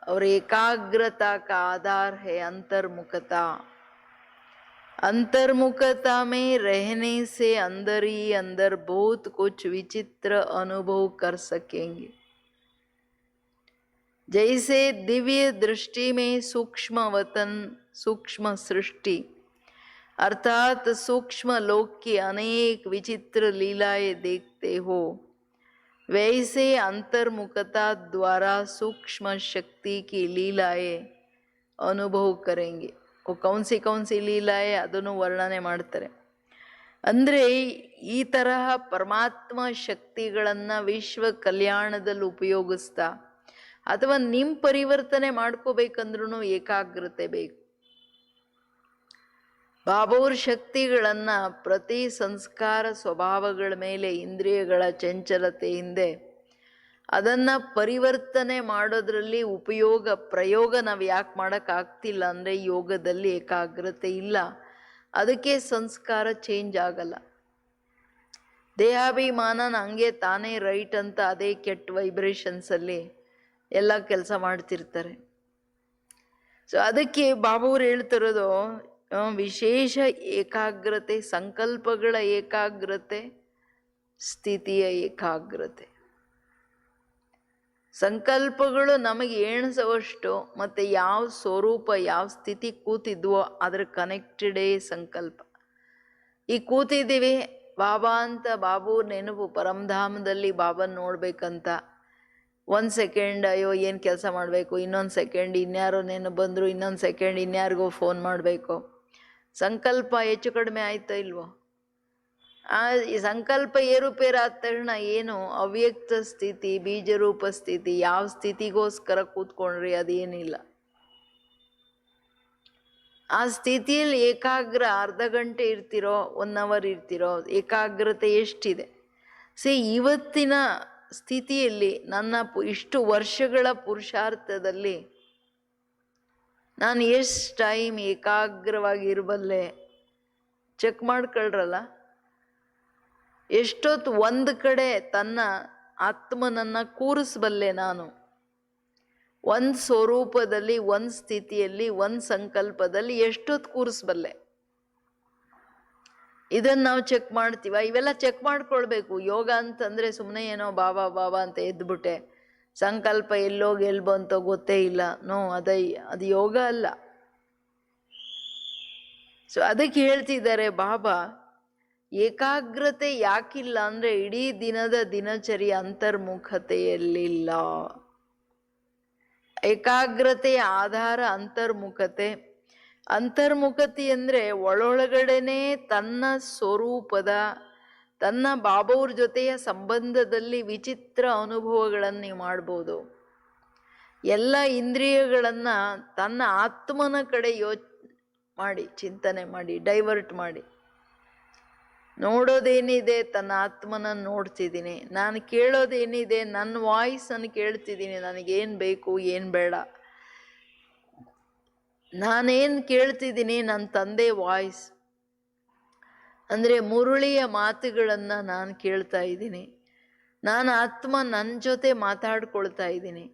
और एकाग्रता का आधार है अंतर्मुखता. अंतर्मुखता में रहने से अंदर ही अंदर बहुत कुछ विचित्र अनुभव कर सकेंगे. जैसे दिव्य दृष्टि में सूक्ष्म वतन, सूक्ष्म सृष्टि अर्थात सूक्ष्म लोक की अनेक विचित्र लीलाएं देखते हो, वैसे अंतर्मुखता द्वारा सूक्ष्म शक्ति की लीलाएं अनुभव करेंगे. वो कौन सी ಲೀಲಾಯೇ ಅದನ್ನು ವರ್ಣನೆ ಮಾಡ್ತಾರೆ. ಅಂದರೆ ಈ ತರಹ ಪರಮಾತ್ಮ ಶಕ್ತಿಗಳನ್ನು ವಿಶ್ವ ಕಲ್ಯಾಣದಲ್ಲಿ ಉಪಯೋಗಿಸ್ತಾ, ಅಥವಾ ನಿಮ್ಮ ಪರಿವರ್ತನೆ ಮಾಡ್ಕೋಬೇಕಂದ್ರೂ ಏಕಾಗ್ರತೆ ಬೇಕು. ಬಾಬೋರ್ ಶಕ್ತಿಗಳನ್ನು ಪ್ರತಿ ಸಂಸ್ಕಾರ ಸ್ವಭಾವಗಳ ಮೇಲೆ ಇಂದ್ರಿಯಗಳ ಚಂಚಲತೆಯಿಂದ ಅದನ್ನು ಪರಿವರ್ತನೆ ಮಾಡೋದ್ರಲ್ಲಿ ಪ್ರಯೋಗ ನಾವು ಯಾಕೆ ಮಾಡೋಕ್ಕಾಗ್ತಿಲ್ಲ ಅಂದರೆ ಯೋಗದಲ್ಲಿ ಏಕಾಗ್ರತೆ ಇಲ್ಲ. ಅದಕ್ಕೆ ಸಂಸ್ಕಾರ ಚೇಂಜ್ ಆಗಲ್ಲ. ದೇಹಾಭಿಮಾನ ಹಂಗೆ ತಾನೇ ರೈಟ್ ಅಂತ ಅದೇ ಕೆಟ್ಟ ವೈಬ್ರೇಷನ್ಸಲ್ಲಿ ಎಲ್ಲ ಕೆಲಸ ಮಾಡ್ತಿರ್ತಾರೆ. ಸೊ ಅದಕ್ಕೆ ಬಾಬಾವ್ರು ಹೇಳ್ತಿರೋದು ವಿಶೇಷ ಏಕಾಗ್ರತೆ, ಸಂಕಲ್ಪಗಳ ಏಕಾಗ್ರತೆ, ಸ್ಥಿತಿಯ ಏಕಾಗ್ರತೆ. ಸಂಕಲ್ಪಗಳು ನಮಗೆ ಎಣಿಸುವಷ್ಟು ಮತ್ತು ಯಾವ ಸ್ವರೂಪ, ಯಾವ ಸ್ಥಿತಿ ಕೂತಿದ್ವೋ ಅದ್ರ ಕನೆಕ್ಟೆಡೇ ಸಂಕಲ್ಪ. ಈ ಕೂತಿದ್ದೀವಿ ಬಾಬಾ ಅಂತ, ಬಾಬು ನೆನಪು, ಪರಮಧಾಮದಲ್ಲಿ ಬಾಬನ ನೋಡ್ಬೇಕಂತ. 1 ಸೆಕೆಂಡ್ ಅಯ್ಯೋ ಏನು ಕೆಲಸ ಮಾಡಬೇಕು, ಇನ್ನೊಂದು ಸೆಕೆಂಡ್ ಇನ್ಯಾರೋ ನೆನಪು ಬಂದರು, ಇನ್ನೊಂದು ಸೆಕೆಂಡ್ ಇನ್ಯಾರಿಗೋ ಫೋನ್ ಮಾಡಬೇಕು. ಸಂಕಲ್ಪ ಹೆಚ್ಚು ಕಡಿಮೆ ಆಯ್ತೋ ಇಲ್ವೋ? ಈ ಸಂಕಲ್ಪ ಏರುಪೇರು ಆದ ತಕ್ಷಣ ಏನು ಅವ್ಯಕ್ತ ಸ್ಥಿತಿ, ಬೀಜರೂಪ ಸ್ಥಿತಿ, ಯಾವ ಸ್ಥಿತಿಗೋಸ್ಕರ ಕೂತ್ಕೊಂಡ್ರಿ ಅದೇನಿಲ್ಲ. ಆ ಸ್ಥಿತಿಯಲ್ಲಿ ಏಕಾಗ್ರ ಅರ್ಧ ಗಂಟೆ ಇರ್ತಿರೋ, 1 ಅವರ್ ಇರ್ತಿರೋ, ಏಕಾಗ್ರತೆ ಎಷ್ಟಿದೆ? ಇವತ್ತಿನ ಸ್ಥಿತಿಯಲ್ಲಿ ನನ್ನ ಇಷ್ಟು ವರ್ಷಗಳ ಪುರುಷಾರ್ಥದಲ್ಲಿ ನಾನು ಎಷ್ಟು ಟೈಮ್ ಏಕಾಗ್ರವಾಗಿ ಇರಬಲ್ಲೆ ಚೆಕ್ ಮಾಡ್ಕೊಳ್ರಲ್ಲ. ಎಷ್ಟೊತ್ತು ಒಂದು ಕಡೆ ತನ್ನ ಆತ್ಮನನ್ನು ಕೂರಿಸಬಲ್ಲೆ ನಾನು, ಒಂದು ಸ್ವರೂಪದಲ್ಲಿ, ಒಂದು ಸ್ಥಿತಿಯಲ್ಲಿ, ಒಂದು ಸಂಕಲ್ಪದಲ್ಲಿ ಎಷ್ಟೊತ್ತು ಕೂರಿಸಬಲ್ಲೆ. ಇದನ್ನು ನಾವು ಚೆಕ್ ಮಾಡ್ತೀವ. ಇವೆಲ್ಲ ಚೆಕ್ ಮಾಡ್ಕೊಳ್ಬೇಕು. ಯೋಗ ಅಂತಂದರೆ ಸುಮ್ಮನೆ ಏನೋ ಬಾಬಾ ಬಾಬಾ ಅಂತ ಎದ್ಬಿಟ್ಟೆ ಸಂಕಲ್ಪ ಎಲ್ಲೋಗಿ ಎಲ್ಲಿ ಬಂತೋ ಗೊತ್ತೇ ಇಲ್ಲ. ನೋ, ಅದು ಯೋಗ ಅಲ್ಲ. ಸೊ ಅದಕ್ಕೆ ಹೇಳ್ತಿದ್ದಾರೆ ಬಾಬಾ, ಏಕಾಗ್ರತೆ ಯಾಕಿಲ್ಲ ಅಂದರೆ ಇಡೀ ದಿನದ ದಿನಚರಿ ಅಂತರ್ಮುಖತೆಯಲ್ಲಿಲ್ಲ. ಏಕಾಗ್ರತೆಯ ಆಧಾರ ಅಂತರ್ಮುಖತೆ. ಅಂತರ್ಮುಖತೆ ಅಂದರೆ ಒಳೊಳಗಡೆನೇ ತನ್ನ ಸ್ವರೂಪದ, ತನ್ನ ಬಾಬಾವ್ರ ಜೊತೆಯ ಸಂಬಂಧದಲ್ಲಿ ವಿಚಿತ್ರ ಅನುಭವಗಳನ್ನು ನೀವು ಮಾಡ್ಬೋದು. ಎಲ್ಲ ಇಂದ್ರಿಯಗಳನ್ನು ತನ್ನ ಆತ್ಮನ ಕಡೆ ಮಾಡಿ, ಚಿಂತನೆ ಮಾಡಿ, ಡೈವರ್ಟ್ ಮಾಡಿ. ನೋಡೋದೇನಿದೆ, ತನ್ನ ಆತ್ಮನನ್ನು ನೋಡ್ತಿದ್ದೀನಿ. ನಾನು ಕೇಳೋದೇನಿದೆ, ನನ್ನ ವಾಯ್ಸನ್ನು ಕೇಳ್ತಿದ್ದೀನಿ. ನನಗೇನು ಬೇಕು, ಏನು ಬೇಡ. ನಾನೇನು ಕೇಳ್ತಿದ್ದೀನಿ, ನನ್ನ ತಂದೆ ವಾಯ್ಸ್ ಅಂದರೆ ಮುರುಳಿಯ ಮಾತುಗಳನ್ನು ನಾನು ಕೇಳ್ತಾ ಇದ್ದೀನಿ. ನಾನು ಆತ್ಮ ನನ್ನ ಜೊತೆ ಮಾತಾಡ್ಕೊಳ್ತಾ ಇದ್ದೀನಿ.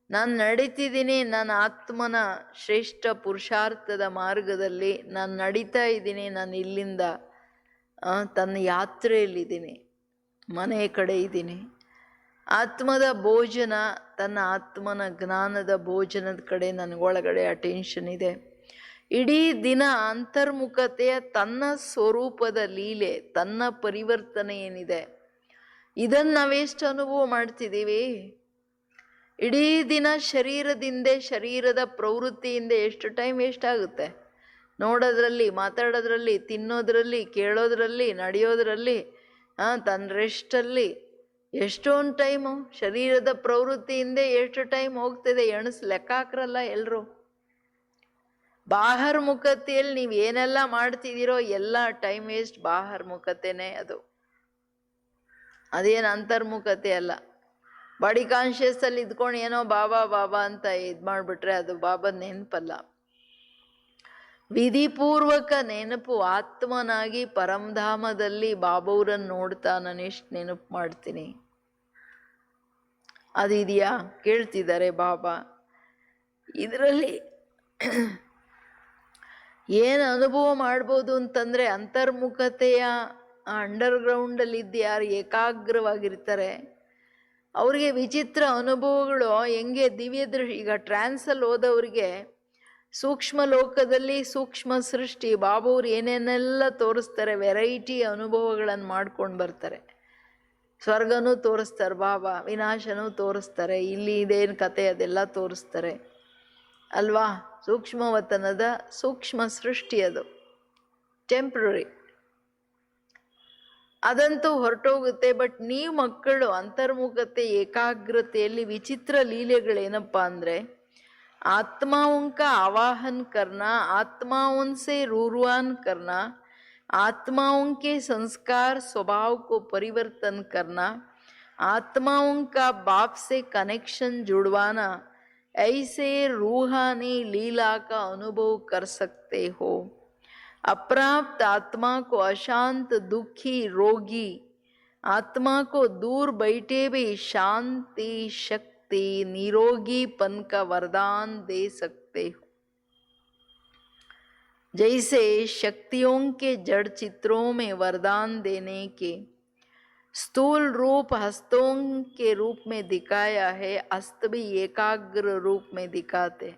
ನಾನು ನಡೀತಿದ್ದೀನಿ ನನ್ನ ಆತ್ಮನ ಶ್ರೇಷ್ಠ ಪುರುಷಾರ್ಥದ ಮಾರ್ಗದಲ್ಲಿ ನಾನು ನಡೀತಾ ಇದ್ದೀನಿ. ನಾನು ಇಲ್ಲಿಂದ ತನ್ನ ಯಾತ್ರೆಯಲ್ಲಿದ್ದೀನಿ, ಮನೆಯ ಕಡೆ ಇದ್ದೀನಿ. ಆತ್ಮದ ಭೋಜನ, ತನ್ನ ಆತ್ಮನ ಜ್ಞಾನದ ಭೋಜನದ ಕಡೆ ನನಗೊಳಗಡೆ ಅಟೆನ್ಷನ್ ಇದೆ. ಇಡೀ ದಿನ ಅಂತರ್ಮುಖತೆಯ ತನ್ನ ಸ್ವರೂಪದ ಲೀಲೆ, ತನ್ನ ಪರಿವರ್ತನೆ ಏನಿದೆ, ಇದನ್ನು ನಾವೆಷ್ಟು ಅನುಭವ ಮಾಡ್ತಿದ್ದೀವಿ? ಇಡೀ ದಿನ ಶರೀರದಿಂದ, ಶರೀರದ ಪ್ರವೃತ್ತಿಯಿಂದ ಎಷ್ಟು ಟೈಮ್ ವೇಸ್ಟ್ ಆಗುತ್ತೆ? ನೋಡೋದ್ರಲ್ಲಿ, ಮಾತಾಡೋದ್ರಲ್ಲಿ, ತಿನ್ನೋದ್ರಲ್ಲಿ, ಕೇಳೋದ್ರಲ್ಲಿ, ನಡೆಯೋದ್ರಲ್ಲಿ, ತನ್ನ ರೆಸ್ಟಲ್ಲಿ ಎಷ್ಟೊಂದು ಟೈಮು ಶರೀರದ ಪ್ರವೃತ್ತಿಯಿಂದ ಎಷ್ಟು ಟೈಮ್ ಹೋಗ್ತಿದೆ ಲೆಕ್ಕ ಹಾಕ್ರಲ್ಲ ಎಲ್ಲರೂ. ಬಾಹರ್ಮುಖತೆಯಲ್ಲಿ ನೀವು ಏನೆಲ್ಲ ಮಾಡ್ತಿದ್ದೀರೋ ಎಲ್ಲ ಟೈಮ್ ವೇಸ್ಟ್. ಬಾಹರ್ಮುಖತೆನೇ ಅದು, ಅದೇನು ಅಂತರ್ಮುಖತೆ ಅಲ್ಲ. ಬಾಡಿ ಕಾನ್ಷಿಯಸ್ಸಲ್ಲಿ ಇದ್ಕೊಂಡು ಏನೋ ಬಾಬಾ ಬಾಬಾ ಅಂತ ಇದು ಮಾಡಿಬಿಟ್ರೆ ಅದು ಬಾಬಾ ನೆನಪಲ್ಲ. ವಿಧಿಪೂರ್ವಕ ನೆನಪು. ಆತ್ಮನಾಗಿ ಪರಂಧಾಮದಲ್ಲಿ ಬಾಬಾವ್ರನ್ನು ನೋಡ್ತಾ ನಾನು ಎಷ್ಟು ನೆನಪು ಮಾಡ್ತೀನಿ, ಅದು ಇದೆಯಾ ಕೇಳ್ತಿದ್ದಾರೆ ಬಾಬಾ. ಇದರಲ್ಲಿ ಏನು ಅನುಭವ ಮಾಡ್ಬೋದು ಅಂತಂದರೆ, ಅಂತರ್ಮುಖತೆಯ ಅಂಡರ್ಗ್ರೌಂಡಲ್ಲಿದ್ದು ಯಾರು ಏಕಾಗ್ರವಾಗಿರ್ತಾರೆ ಅವ್ರಿಗೆ ವಿಚಿತ್ರ ಅನುಭವಗಳು ಹೆಂಗೆ ದಿವ್ಯ ದೃಷ್ಟಿ. ಈಗ ಟ್ರಾನ್ಸಲ್ಲಿ ಹೋದವ್ರಿಗೆ ಸೂಕ್ಷ್ಮ ಲೋಕದಲ್ಲಿ ಸೂಕ್ಷ್ಮ ಸೃಷ್ಟಿ ಬಾಬಾವ್ರು ಏನೇನೆಲ್ಲ ತೋರಿಸ್ತಾರೆ, ವೆರೈಟಿ ಅನುಭವಗಳನ್ನು ಮಾಡ್ಕೊಂಡು ಬರ್ತಾರೆ. ಸ್ವರ್ಗನೂ ತೋರಿಸ್ತಾರೆ ಬಾಬಾ, ವಿನಾಶನೂ ತೋರಿಸ್ತಾರೆ, ಇಲ್ಲಿ ಇದೇನು ಕತೆ ಅದೆಲ್ಲ ತೋರಿಸ್ತಾರೆ ಅಲ್ವಾ. ಸೂಕ್ಷ್ಮವತನದ ಸೂಕ್ಷ್ಮ ಸೃಷ್ಟಿ ಅದು, ಟೆಂಪ್ರರಿ, ಅದಂತೂ ಹೊರಟೋಗುತ್ತೆ. ಬಟ್ ನೀವು ಮಕ್ಕಳು ಅಂತರ್ಮುಖತೆ ಏಕಾಗ್ರತೆಯಲ್ಲಿ ವಿಚಿತ್ರ ಲೀಲೆಗಳೇನಪ್ಪ ಅಂದರೆ, आत्माओं का आवाहन करना, आत्माओं से रूरवान करना, आत्माओं के संस्कार स्वभाव को परिवर्तन करना, आत्माओं का बाप से कनेक्शन जुड़वाना, ऐसे रूहानी लीला का अनुभव कर सकते हो. अप्राप्त आत्मा को अशांत, दुखी, रोगी आत्मा को दूर बैठे भी शांति, शक्ति, निरोगीपन का वरदान दे सकते हो. जैसे शक्तियों के जड़ चित्रों में वरदान देने के स्थूल रूप हस्तों के रूप में दिखाया है, हस्त भी एकाग्र रूप में दिखाते.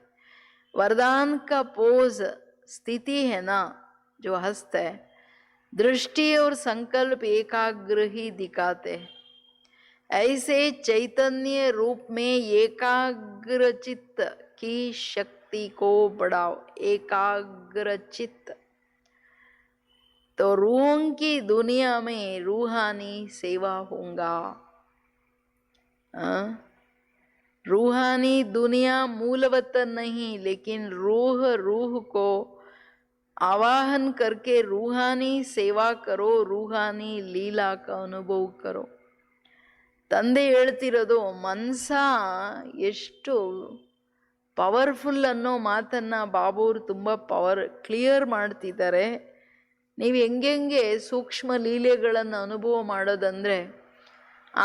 वरदान का पोज स्थिति है ना, जो हस्त है, दृष्टि और संकल्प एकाग्र ही दिखाते हैं. ऐसे चैतन्य रूप में एकाग्र चित्त की शक्ति को बढ़ाओ. एकाग्र चित्त तो रूहों की दुनिया में रूहानी सेवा होगा. रूहानी दुनिया मूलवतन नहीं, लेकिन रूह को आवाहन करके रूहानी सेवा करो, रूहानी लीला का अनुभव करो. ತಂದೆ ಹೇಳ್ತಿರೋದು, ಮನಸ ಎಷ್ಟು ಪವರ್ಫುಲ್ ಅನ್ನೋ ಮಾತನ್ನು ಬಾಬುವರು ತುಂಬ ಕ್ಲಿಯರ್ ಮಾಡ್ತಿದ್ದಾರೆ. ನೀವು ಹೆಂಗೆ ಸೂಕ್ಷ್ಮ ಲೀಲೆಗಳನ್ನು ಅನುಭವ ಮಾಡೋದಂದರೆ,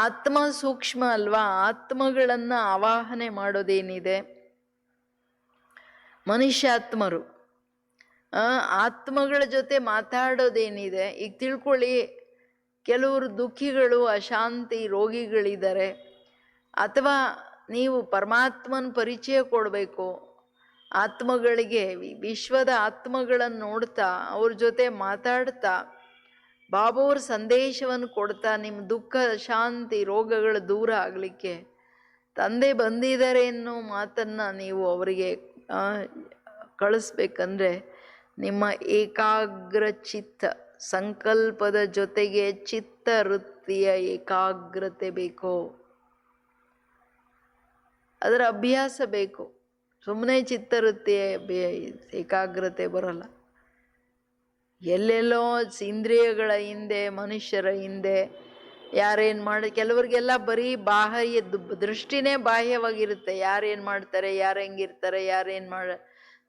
ಆತ್ಮ ಸೂಕ್ಷ್ಮ ಅಲ್ವಾ, ಆತ್ಮಗಳನ್ನು ಆವಾಹನೆ ಮಾಡೋದೇನಿದೆ, ಮನುಷ್ಯಾತ್ಮರು ಆತ್ಮಗಳ ಜೊತೆ ಮಾತಾಡೋದೇನಿದೆ. ಈಗ ತಿಳ್ಕೊಳ್ಳಿ, ಕೆಲವರು ದುಃಖಿಗಳು, ಅಶಾಂತಿ ರೋಗಿಗಳಿದ್ದಾರೆ, ಅಥವಾ ನೀವು ಪರಮಾತ್ಮನ ಪರಿಚಯ ಕೊಡಬೇಕು ಆತ್ಮಗಳಿಗೆ, ವಿಶ್ವದ ಆತ್ಮಗಳನ್ನು ನೋಡ್ತಾ ಅವ್ರ ಜೊತೆ ಮಾತಾಡ್ತಾ ಬಾಬುವ್ರ ಸಂದೇಶವನ್ನು ಕೊಡ್ತಾ ನಿಮ್ಮ ದುಃಖ ಶಾಂತಿ ರೋಗಗಳು ದೂರ ಆಗಲಿಕ್ಕೆ ತಂದೆ ಬಂದಿದ್ದಾರೆ ಅನ್ನೋ ಮಾತನ್ನು ನೀವು ಅವರಿಗೆ ಕಳಿಸ್ಬೇಕಂದ್ರೆ ನಿಮ್ಮ ಏಕಾಗ್ರ ಚಿತ್ತ ಸಂಕಲ್ಪದ ಜೊತೆಗೆ ಚಿತ್ತ ವೃತ್ತಿಯ ಏಕಾಗ್ರತೆ ಬೇಕು, ಅದರ ಅಭ್ಯಾಸ ಬೇಕು. ಸುಮ್ಮನೆ ಚಿತ್ತವೃತ್ತಿಯ ಏಕಾಗ್ರತೆ ಬರೋಲ್ಲ. ಎಲ್ಲೆಲ್ಲೋ ಇಂದ್ರಿಯಗಳ ಹಿಂದೆ, ಮನುಷ್ಯರ ಹಿಂದೆ ಯಾರೇನು ಮಾಡಿ, ಕೆಲವರಿಗೆಲ್ಲ ಬರೀ ಬಾಹ್ಯ ದೃಷ್ಟಿನೇ ಬಾಹ್ಯವಾಗಿರುತ್ತೆ. ಯಾರೇನು ಮಾಡ್ತಾರೆ, ಯಾರು ಹೆಂಗಿರ್ತಾರೆ, ಯಾರೇನು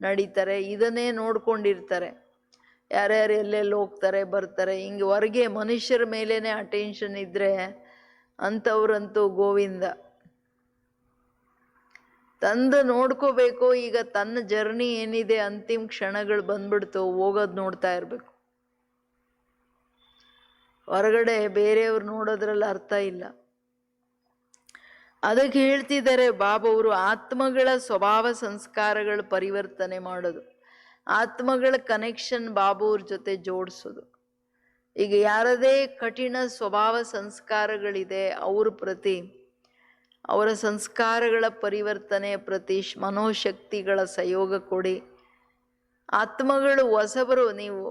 ನಡೀತಾರೆ, ಇದನ್ನೇ ನೋಡ್ಕೊಂಡಿರ್ತಾರೆ. ಯಾರ್ಯಾರು ಎಲ್ಲೆಲ್ಲಿ ಹೋಗ್ತಾರೆ ಬರ್ತಾರೆ, ಹಿಂಗೆ ಹೊರಗೆ ಮನುಷ್ಯರ ಮೇಲೇ ಅಟೆನ್ಷನ್ ಇದ್ದರೆ ಅಂಥವ್ರಂತೂ ಗೋವಿಂದ. ತಂದು ನೋಡ್ಕೋಬೇಕು. ಈಗ ತನ್ನ ಜರ್ನಿ ಏನಿದೆ, ಅಂತಿಮ ಕ್ಷಣಗಳು ಬಂದ್ಬಿಡ್ತು, ಹೋಗೋದು ನೋಡ್ತಾ ಇರಬೇಕು. ಹೊರಗಡೆ ಬೇರೆಯವ್ರು ನೋಡೋದ್ರಲ್ಲಿ ಅರ್ಥ ಇಲ್ಲ. ಅದಕ್ಕೆ ಹೇಳ್ತಿದ್ದಾರೆ ಬಾಬವರು, ಆತ್ಮಗಳ ಸ್ವಭಾವ ಸಂಸ್ಕಾರಗಳ ಪರಿವರ್ತನೆ ಮಾಡೋದು, ಆತ್ಮಗಳ ಕನೆಕ್ಷನ್ ಬಾಬುವ್ರ ಜೊತೆ ಜೋಡಿಸೋದು. ಈಗ ಯಾರದೇ ಕಠಿಣ ಸ್ವಭಾವ ಸಂಸ್ಕಾರಗಳಿದೆ ಅವ್ರ ಪ್ರತಿ, ಅವರ ಸಂಸ್ಕಾರಗಳ ಪರಿವರ್ತನೆ ಪ್ರತಿ ಮನೋಶಕ್ತಿಗಳ ಸಹಯೋಗ ಕೊಡಿ. ಆತ್ಮಗಳು ಹೊಸಬರು, ನೀವು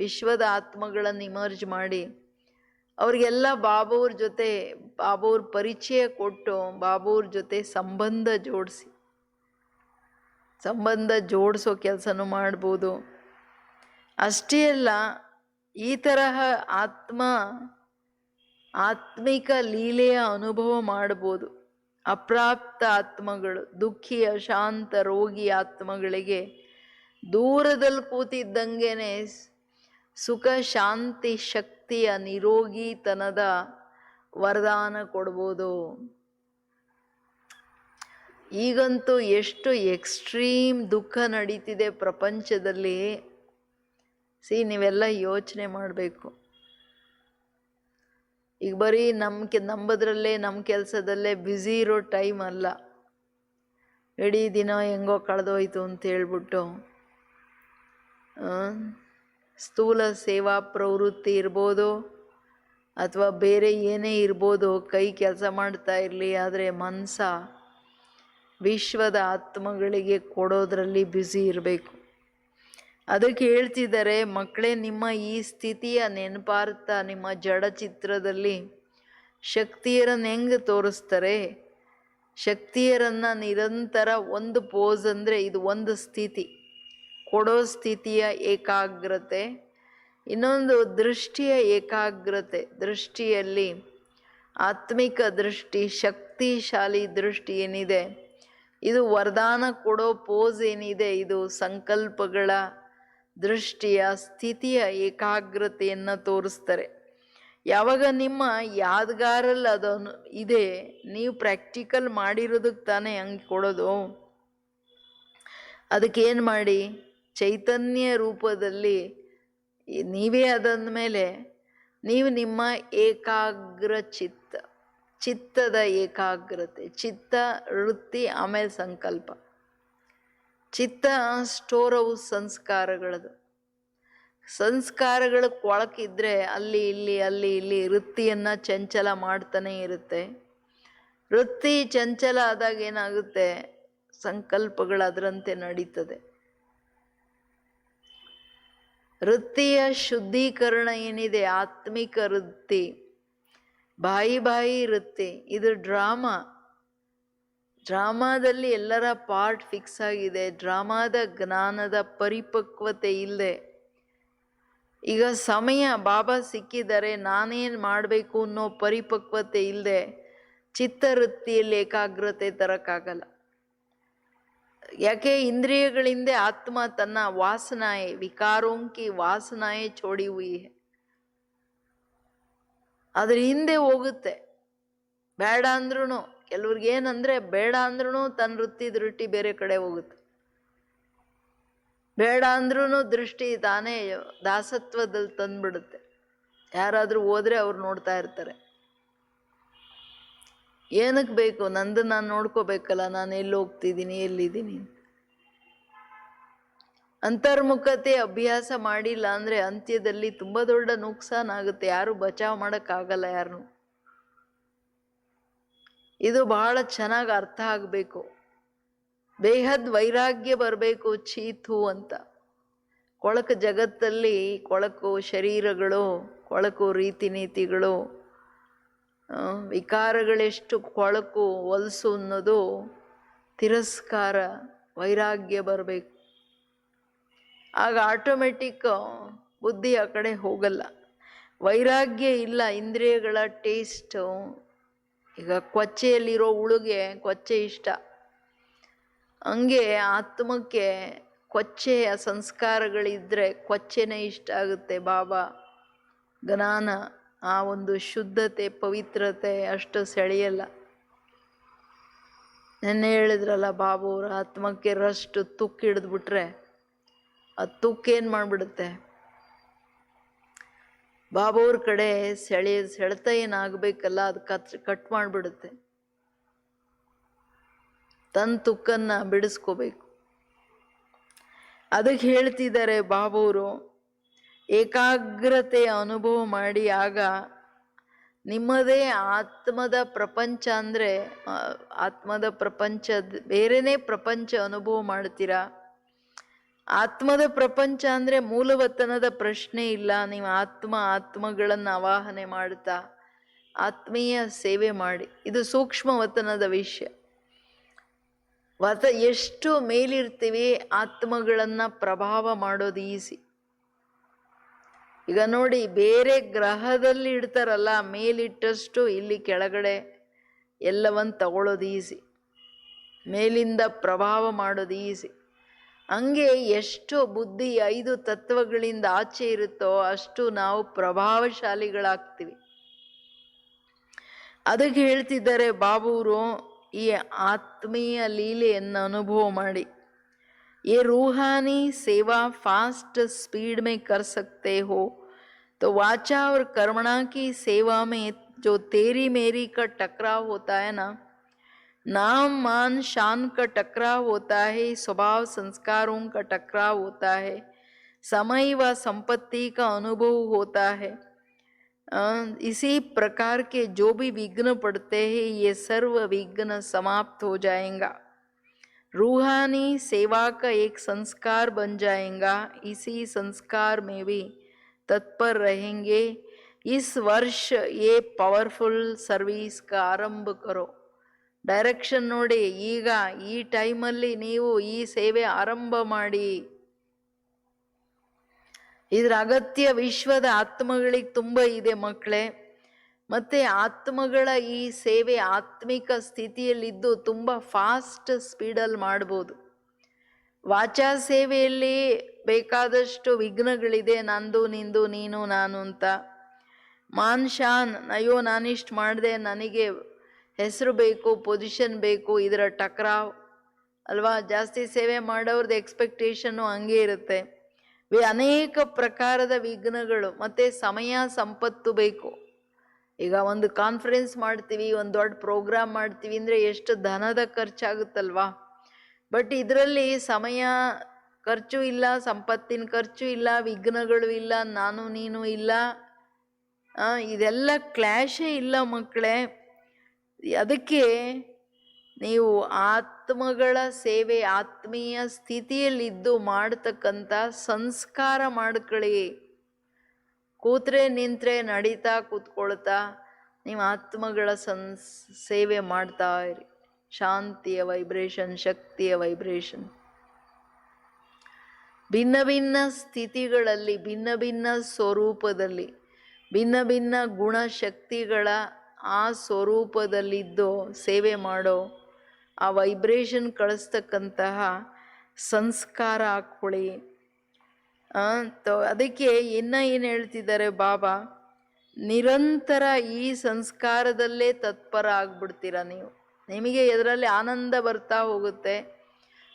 ವಿಶ್ವದ ಆತ್ಮಗಳನ್ನು ಇಮರ್ಜ್ ಮಾಡಿ ಅವ್ರಿಗೆಲ್ಲ ಬಾಬುವ್ರ ಜೊತೆ ಬಾಬುವ್ರ ಪರಿಚಯ ಕೊಟ್ಟು ಬಾಬುವ್ರ ಜೊತೆ ಸಂಬಂಧ ಜೋಡಿಸಿ, ಸಂಬಂಧ ಜೋಡಿಸೋ ಕೆಲಸನೂ ಮಾಡ್ಬೋದು. ಅಷ್ಟೇ ಅಲ್ಲ, ಈ ತರಹ ಆತ್ಮಿಕ ಲೀಲೆಯ ಅನುಭವ ಮಾಡ್ಬೋದು. ಅಪ್ರಾಪ್ತ ಆತ್ಮಗಳು, ದುಃಖಿ ಅಶಾಂತ ರೋಗಿ ಆತ್ಮಗಳಿಗೆ ದೂರದಲ್ಲಿ ಕೂತಿದ್ದಂಗೆನೆ ಸುಖ ಶಾಂತಿ ಶಕ್ತಿಯ ನಿರೋಗಿತನದ ವರದಾನ ಕೊಡ್ಬೋದು. ಈಗಂತೂ ಎಷ್ಟು ಎಕ್ಸ್ಟ್ರೀಮ್ ದುಃಖ ನಡೀತಿದೆ ಪ್ರಪಂಚದಲ್ಲಿ. ನೀವೆಲ್ಲ ಯೋಚನೆ ಮಾಡಬೇಕು. ಈಗ ಬರೀ ನಂಬದ್ರಲ್ಲೇ ನಮ್ಮ ಕೆಲಸದಲ್ಲೇ ಬ್ಯುಸಿ ಇರೋ ಟೈಮ್ ಅಲ್ಲ. ಇಡೀ ದಿನ ಹೆಂಗೋ ಕಳೆದೋಯ್ತು ಅಂತ ಹೇಳ್ಬಿಟ್ಟು ಸ್ಥೂಲ ಸೇವಾ ಪ್ರವೃತ್ತಿ ಇರ್ಬೋದು ಅಥವಾ ಬೇರೆ ಏನೇ ಇರ್ಬೋದು, ಕೈ ಕೆಲಸ ಮಾಡ್ತಾ ಇರಲಿ, ಆದರೆ ಮನಸ ವಿಶ್ವದ ಆತ್ಮಗಳಿಗೆ ಕೊಡೋದ್ರಲ್ಲಿ ಬ್ಯುಸಿ ಇರಬೇಕು. ಅದಕ್ಕೆ ಹೇಳ್ತಿದ್ದಾರೆ, ಮಕ್ಕಳೇ, ನಿಮ್ಮ ಈ ಸ್ಥಿತಿಯ ನೆನಪಾರ್ಥ ನಿಮ್ಮ ಜಡ ಚಿತ್ರದಲ್ಲಿ ಶಕ್ತಿಯರನ್ನು ಹೆಂಗೆ ತೋರಿಸ್ತಾರೆ? ಶಕ್ತಿಯರನ್ನು ನಿರಂತರ ಒಂದು ಪೋಸ್ ಅಂದರೆ ಇದು ಒಂದು ಸ್ಥಿತಿ, ಕೊಡೋ ಸ್ಥಿತಿಯ ಏಕಾಗ್ರತೆ. ಇನ್ನೊಂದು ದೃಷ್ಟಿಯ ಏಕಾಗ್ರತೆ. ದೃಷ್ಟಿಯಲ್ಲಿ ಆತ್ಮಿಕ ದೃಷ್ಟಿ, ಶಕ್ತಿಶಾಲಿ ದೃಷ್ಟಿ ಏನಿದೆ, ಇದು ವರದಾನ ಕೊಡೋ ಪೋಸ್ ಏನಿದೆ, ಇದು ಸಂಕಲ್ಪಗಳ ದೃಷ್ಟಿಯ ಸ್ಥಿತಿಯ ಏಕಾಗ್ರತೆಯನ್ನು ತೋರಿಸ್ತಾರೆ. ಯಾವಾಗ ನಿಮ್ಮ ಯಾದಗಾರಲ್ಲಿ ಅದನ್ನು ಇದೆ, ನೀವು ಪ್ರಾಕ್ಟಿಕಲ್ ಮಾಡಿರೋದಕ್ಕೆ ತಾನೇ ಹಂಗೆ ಕೊಡೋದು. ಅದಕ್ಕೇನು ಮಾಡಿ, ಚೈತನ್ಯ ರೂಪದಲ್ಲಿ ನೀವೇ ಅದಂದಮೇಲೆ ನೀವು ನಿಮ್ಮ ಏಕಾಗ್ರ ಚಿತ್ತದ ಏಕಾಗ್ರತೆ, ಚಿತ್ತ ವೃತ್ತಿ, ಆಮೇಲೆ ಸಂಕಲ್ಪ. ಚಿತ್ತ ಸ್ಟೋರ್ ಹೌಸ್ ಸಂಸ್ಕಾರಗಳದು. ಸಂಸ್ಕಾರಗಳು ಕೊಳಕಿದ್ರೆ ಅಲ್ಲಿ ಇಲ್ಲಿ ವೃತ್ತಿಯನ್ನು ಚಂಚಲ ಮಾಡ್ತಾನೆ ಇರುತ್ತೆ. ವೃತ್ತಿ ಚಂಚಲ ಆದಾಗ ಏನಾಗುತ್ತೆ, ಸಂಕಲ್ಪಗಳು ಅದರಂತೆ ನಡೀತದೆ. ವೃತ್ತಿಯ ಶುದ್ಧೀಕರಣ ಏನಿದೆ, ಆತ್ಮಿಕ ವೃತ್ತಿ, ಬಾಯಿ ವೃತ್ತಿ, ಇದು ಡ್ರಾಮಾದಲ್ಲಿ ಎಲ್ಲರ ಪಾರ್ಟ್ ಫಿಕ್ಸ್ ಆಗಿದೆ. ಡ್ರಾಮಾದ ಜ್ಞಾನದ ಪರಿಪಕ್ವತೆ ಇಲ್ಲದೆ, ಈಗ ಸಮಯ ಬಾಬಾ ಸಿಕ್ಕಿದ್ದಾರೆ, ನಾನೇನು ಮಾಡಬೇಕು ಅನ್ನೋ ಪರಿಪಕ್ವತೆ ಇಲ್ಲದೆ ಚಿತ್ತವೃತ್ತಿಯಲ್ಲಿ ಏಕಾಗ್ರತೆ ತರಕ್ಕಾಗಲ್ಲ. ಯಾಕೆ ಇಂದ್ರಿಯಗಳಿಂದ ಆತ್ಮ ತನ್ನ ವಾಸನಾಯೆ ವಿಕಾರೋಂಕಿ ವಾಸನಾಯೆ ಚೋಡಿ ಹುಯಿ ಹೈ, ಅದ್ರ ಹಿಂದೆ ಹೋಗುತ್ತೆ. ಬೇಡ ಅಂದ್ರೂ ಕೆಲವ್ರಿಗೆ ಏನಂದ್ರೆ ಬೇಡ ಅಂದ್ರೂ ತನ್ನ ವೃತ್ತಿ ದೃಷ್ಟಿ ಬೇರೆ ಕಡೆ ಹೋಗುತ್ತೆ. ಬೇಡ ಅಂದ್ರೂ ದೃಷ್ಟಿ ತಾನೇ ದಾಸತ್ವದಲ್ಲಿ ತಂದ್ಬಿಡುತ್ತೆ. ಯಾರಾದ್ರೂ ಹೋದ್ರೆ ಅವ್ರು ನೋಡ್ತಾ ಇರ್ತಾರೆ, ಏನಕ್ಕೆ ಬೇಕು, ನಂದು ನಾನು ನೋಡ್ಕೋಬೇಕಲ್ಲ, ನಾನು ಎಲ್ಲಿ ಹೋಗ್ತಿದ್ದೀನಿ ಎಲ್ಲಿದ್ದೀನಿ. ಅಂತರ್ಮುಖತೆ ಅಭ್ಯಾಸ ಮಾಡಿಲ್ಲ ಅಂದ್ರೆ ಅಂತ್ಯದಲ್ಲಿ ತುಂಬಾ ದೊಡ್ಡ ನುಕ್ಸಾನ್ ಆಗುತ್ತೆ. ಯಾರು ಬಚಾವ್ ಮಾಡಕ್ಕಾಗಲ್ಲ ಯಾರನ್ನು. ಇದು ಬಹಳ ಚೆನ್ನಾಗಿ ಅರ್ಥ ಆಗಬೇಕು. ಬೇಹದ್ ವೈರಾಗ್ಯ ಬರಬೇಕು. ಚೀತು ಅಂತ ಕೊಳಕು ಜಗತ್ತಲ್ಲಿ ಕೊಳಕು ಶರೀರಗಳು, ಕೊಳಕು ರೀತಿ ನೀತಿಗಳು, ವಿಕಾರಗಳೆಷ್ಟು ಕೊಳಕು ಹೊಲಸು ಅನ್ನೋದು ತಿರಸ್ಕಾರ, ವೈರಾಗ್ಯ ಬರಬೇಕು. ಆಗ ಆಟೋಮೆಟಿಕ್ ಬುದ್ಧಿ ಆ ಕಡೆ ಹೋಗಲ್ಲ. ವೈರಾಗ್ಯ ಇಲ್ಲ, ಇಂದ್ರಿಯಗಳ ಟೇಸ್ಟು. ಈಗ ಕೊಚ್ಚೆಯಲ್ಲಿರೋ ಹುಳುಗೆ ಕೊಚ್ಚೆ ಇಷ್ಟ, ಹಂಗೆ ಆತ್ಮಕ್ಕೆ ಕೊಚ್ಚೆಯ ಸಂಸ್ಕಾರಗಳಿದ್ರೆ ಕೊಚ್ಚೆನೇ ಇಷ್ಟ ಆಗುತ್ತೆ. ಬಾಬಾ ಜ್ಞಾನ, ಆ ಒಂದು ಶುದ್ಧತೆ, ಪವಿತ್ರತೆ ಅಷ್ಟು ಸೆಳೆಯಲ್ಲ. ನೆನ್ನೆ ಹೇಳಿದ್ರಲ್ಲ ಬಾಬು ಅವ್ರ ಆತ್ಮಕ್ಕೆ ರಷ್ಟು ತುಕ್ಕು ಹಿಡಿದ್ಬಿಟ್ರೆ ಆ ತುಕ್ಕೇನು ಮಾಡಿಬಿಡುತ್ತೆ, ಬಾಬವ್ರ ಕಡೆ ಸೆಳೆತ ಏನಾಗಬೇಕಲ್ಲ ಅದು ಕಟ್ ಮಾಡಿಬಿಡುತ್ತೆ. ತನ್ನ ತುಕ್ಕನ್ನು ಬಿಡಿಸ್ಕೋಬೇಕು. ಅದಕ್ಕೆ ಹೇಳ್ತಿದ್ದಾರೆ ಬಾಬವರು, ಏಕಾಗ್ರತೆಯ ಅನುಭವ ಮಾಡಿ. ಆಗ ನಿಮ್ಮದೇ ಆತ್ಮದ ಪ್ರಪಂಚ, ಅಂದರೆ ಆತ್ಮದ ಪ್ರಪಂಚ ಬೇರೆನೇ ಪ್ರಪಂಚ ಅನುಭವ ಮಾಡ್ತೀರಾ. ಆತ್ಮದ ಪ್ರಪಂಚ ಅಂದರೆ ಮೂಲವತನದ ಪ್ರಶ್ನೆ ಇಲ್ಲ. ನೀವು ಆತ್ಮಗಳನ್ನು ಆವಾಹನೆ ಮಾಡ್ತಾ ಆತ್ಮೀಯ ಸೇವೆ ಮಾಡಿ. ಇದು ಸೂಕ್ಷ್ಮವತನದ ವಿಷಯ. ಎಷ್ಟು ಮೇಲಿರ್ತೀವಿ ಆತ್ಮಗಳನ್ನು ಪ್ರಭಾವ ಮಾಡೋದು ಈಸಿ. ಈಗ ನೋಡಿ, ಬೇರೆ ಗ್ರಹದಲ್ಲಿ ಇಡ್ತಾರಲ್ಲ, ಮೇಲಿಟ್ಟಷ್ಟು ಇಲ್ಲಿ ಕೆಳಗಡೆ ಎಲ್ಲವನ್ನು ತಗೊಳ್ಳೋದು ಈಸಿ, ಮೇಲಿಂದ ಪ್ರಭಾವ ಮಾಡೋದು ಈಸಿ. ಹಂಗೆ ಎಷ್ಟು ಬುದ್ಧಿ 5 ತತ್ವಗಳಿಂದ ಆಚೆ ಇರುತ್ತೋ ಅಷ್ಟು ನಾವು ಪ್ರಭಾವಶಾಲಿಗಳಾಗ್ತೀವಿ. ಅದಕ್ಕೆ ಹೇಳ್ತಿದ್ದಾರೆ ಬಾಬೂರು, ಈ ಆತ್ಮೀಯ ಲೀಲೆಯನ್ನು ಅನುಭವ ಮಾಡಿ. ये रूहानी सेवा फास्ट स्पीड में कर सकते हो तो वाचा और कर्मणा की सेवा में जो तेरी मेरी का टकराव होता है ना, नाम मान शान का टकराव होता है, स्वभाव संस्कारों का टकराव होता है, समय व संपत्ति का अनुभव होता है, इसी प्रकार के जो भी विघ्न पड़ते हैं ये सर्व विघ्न समाप्त हो जाएगा. रूहानी सेवा का एक संस्कार बन जाएगा. इसी संस्कार में भी तत्पर रहेंगे. इस वर्ष ये पवर्फुल सर्विस का आरंभ करो. ಡೈರೆಕ್ಷನ್ ನೋಡಿ, ಈಗ ಈ ಟೈಮಲ್ಲಿ ನೀವು ಈ ಸೇವೆ ಆರಂಭ ಮಾಡಿ. ಇದರ ಅಗತ್ಯ ವಿಶ್ವದ ಆತ್ಮಗಳಿಗೆ ತುಂಬ ಇದೆ ಮಕ್ಕಳೇ. ಮತ್ತೆ ಆತ್ಮಗಳ ಈ ಸೇವೆ ಆತ್ಮಿಕ ಸ್ಥಿತಿಯಲ್ಲಿದ್ದು ತುಂಬ ಫಾಸ್ಟ್ ಸ್ಪೀಡಲ್ಲಿ ಮಾಡ್ಬೋದು. ವಾಚಾ ಸೇವೆಯಲ್ಲಿ ಬೇಕಾದಷ್ಟು ವಿಘ್ನಗಳಿದೆ, ನಂದು ನಿಂದು ನೀನು ನಾನು ಅಂತ. ಮಾನ್ ಶಾನ್, ಅಯ್ಯೋ ನಾನಿಷ್ಟು ಮಾಡಿದೆ, ನನಗೆ ಹೆಸರು ಬೇಕು, ಪೊಸಿಷನ್ ಬೇಕು, ಇದರ ಟಕ್ರಾವ್ ಅಲ್ವಾ. ಜಾಸ್ತಿ ಸೇವೆ ಮಾಡೋರ್ದು ಎಕ್ಸ್ಪೆಕ್ಟೇಷನ್ನು ಹಂಗೆ ಇರುತ್ತೆ. ಅನೇಕ ಪ್ರಕಾರದ ವಿಘ್ನಗಳು. ಮತ್ತು ಸಮಯ ಸಂಪತ್ತು ಬೇಕು. ಈಗ ಒಂದು ಕಾನ್ಫರೆನ್ಸ್ ಮಾಡ್ತೀವಿ, ಒಂದು ದೊಡ್ಡ ಪ್ರೋಗ್ರಾಮ್ ಮಾಡ್ತೀವಿ ಅಂದರೆ ಎಷ್ಟು ಧನದ ಖರ್ಚಾಗುತ್ತಲ್ವಾ. ಬಟ್ ಇದರಲ್ಲಿ ಸಮಯ ಖರ್ಚು ಇಲ್ಲ, ಸಂಪತ್ತಿನ ಖರ್ಚು ಇಲ್ಲ, ವಿಘ್ನಗಳು ಇಲ್ಲ, ನಾನು ನೀನು ಇಲ್ಲ, ಇದೆಲ್ಲ ಕ್ಲಾಶೇ ಇಲ್ಲ ಮಕ್ಕಳೇ. ಅದಕ್ಕೆ ನೀವು ಆತ್ಮಗಳ ಸೇವೆ ಆತ್ಮೀಯ ಸ್ಥಿತಿಯಲ್ಲಿದ್ದು ಮಾಡ್ತಕ್ಕಂಥ ಸಂಸ್ಕಾರ ಮಾಡ್ಕೊಳ್ಳಿ. ಕೂತ್ರೆ ನಿಂತ್ರೆ ನಡೀತಾ ಕೂತ್ಕೊಳ್ತಾ ನೀವು ಆತ್ಮಗಳ ಸೇವೆ ಮಾಡ್ತಾ ಇರಿ. ಶಾಂತಿಯ ವೈಬ್ರೇಷನ್, ಶಕ್ತಿಯ ವೈಬ್ರೇಷನ್. ಭಿನ್ನ ಭಿನ್ನ ಸ್ಥಿತಿಗಳಲ್ಲಿ, ಭಿನ್ನ ಭಿನ್ನ ಸ್ವರೂಪದಲ್ಲಿ, ಭಿನ್ನ ಭಿನ್ನ ಗುಣಶಕ್ತಿಗಳ ಆ ಸ್ವರೂಪದಲ್ಲಿದ್ದು ಸೇವೆ ಮಾಡೋ ಆ ವೈಬ್ರೇಷನ್ ಕಳಿಸ್ತಕ್ಕಂತಹ ಸಂಸ್ಕಾರ ಹಾಕ್ಕೊಳ್ಳಿ. ಅದಕ್ಕೆ ಇನ್ನು ಏನು ಹೇಳ್ತಿದ್ದಾರೆ ಬಾಬಾ, ನಿರಂತರ ಈ ಸಂಸ್ಕಾರದಲ್ಲೇ ತತ್ಪರ ಆಗ್ಬಿಡ್ತೀರ ನೀವು. ನಿಮಗೆ ಇದರಲ್ಲಿ ಆನಂದ ಬರ್ತಾ ಹೋಗುತ್ತೆ,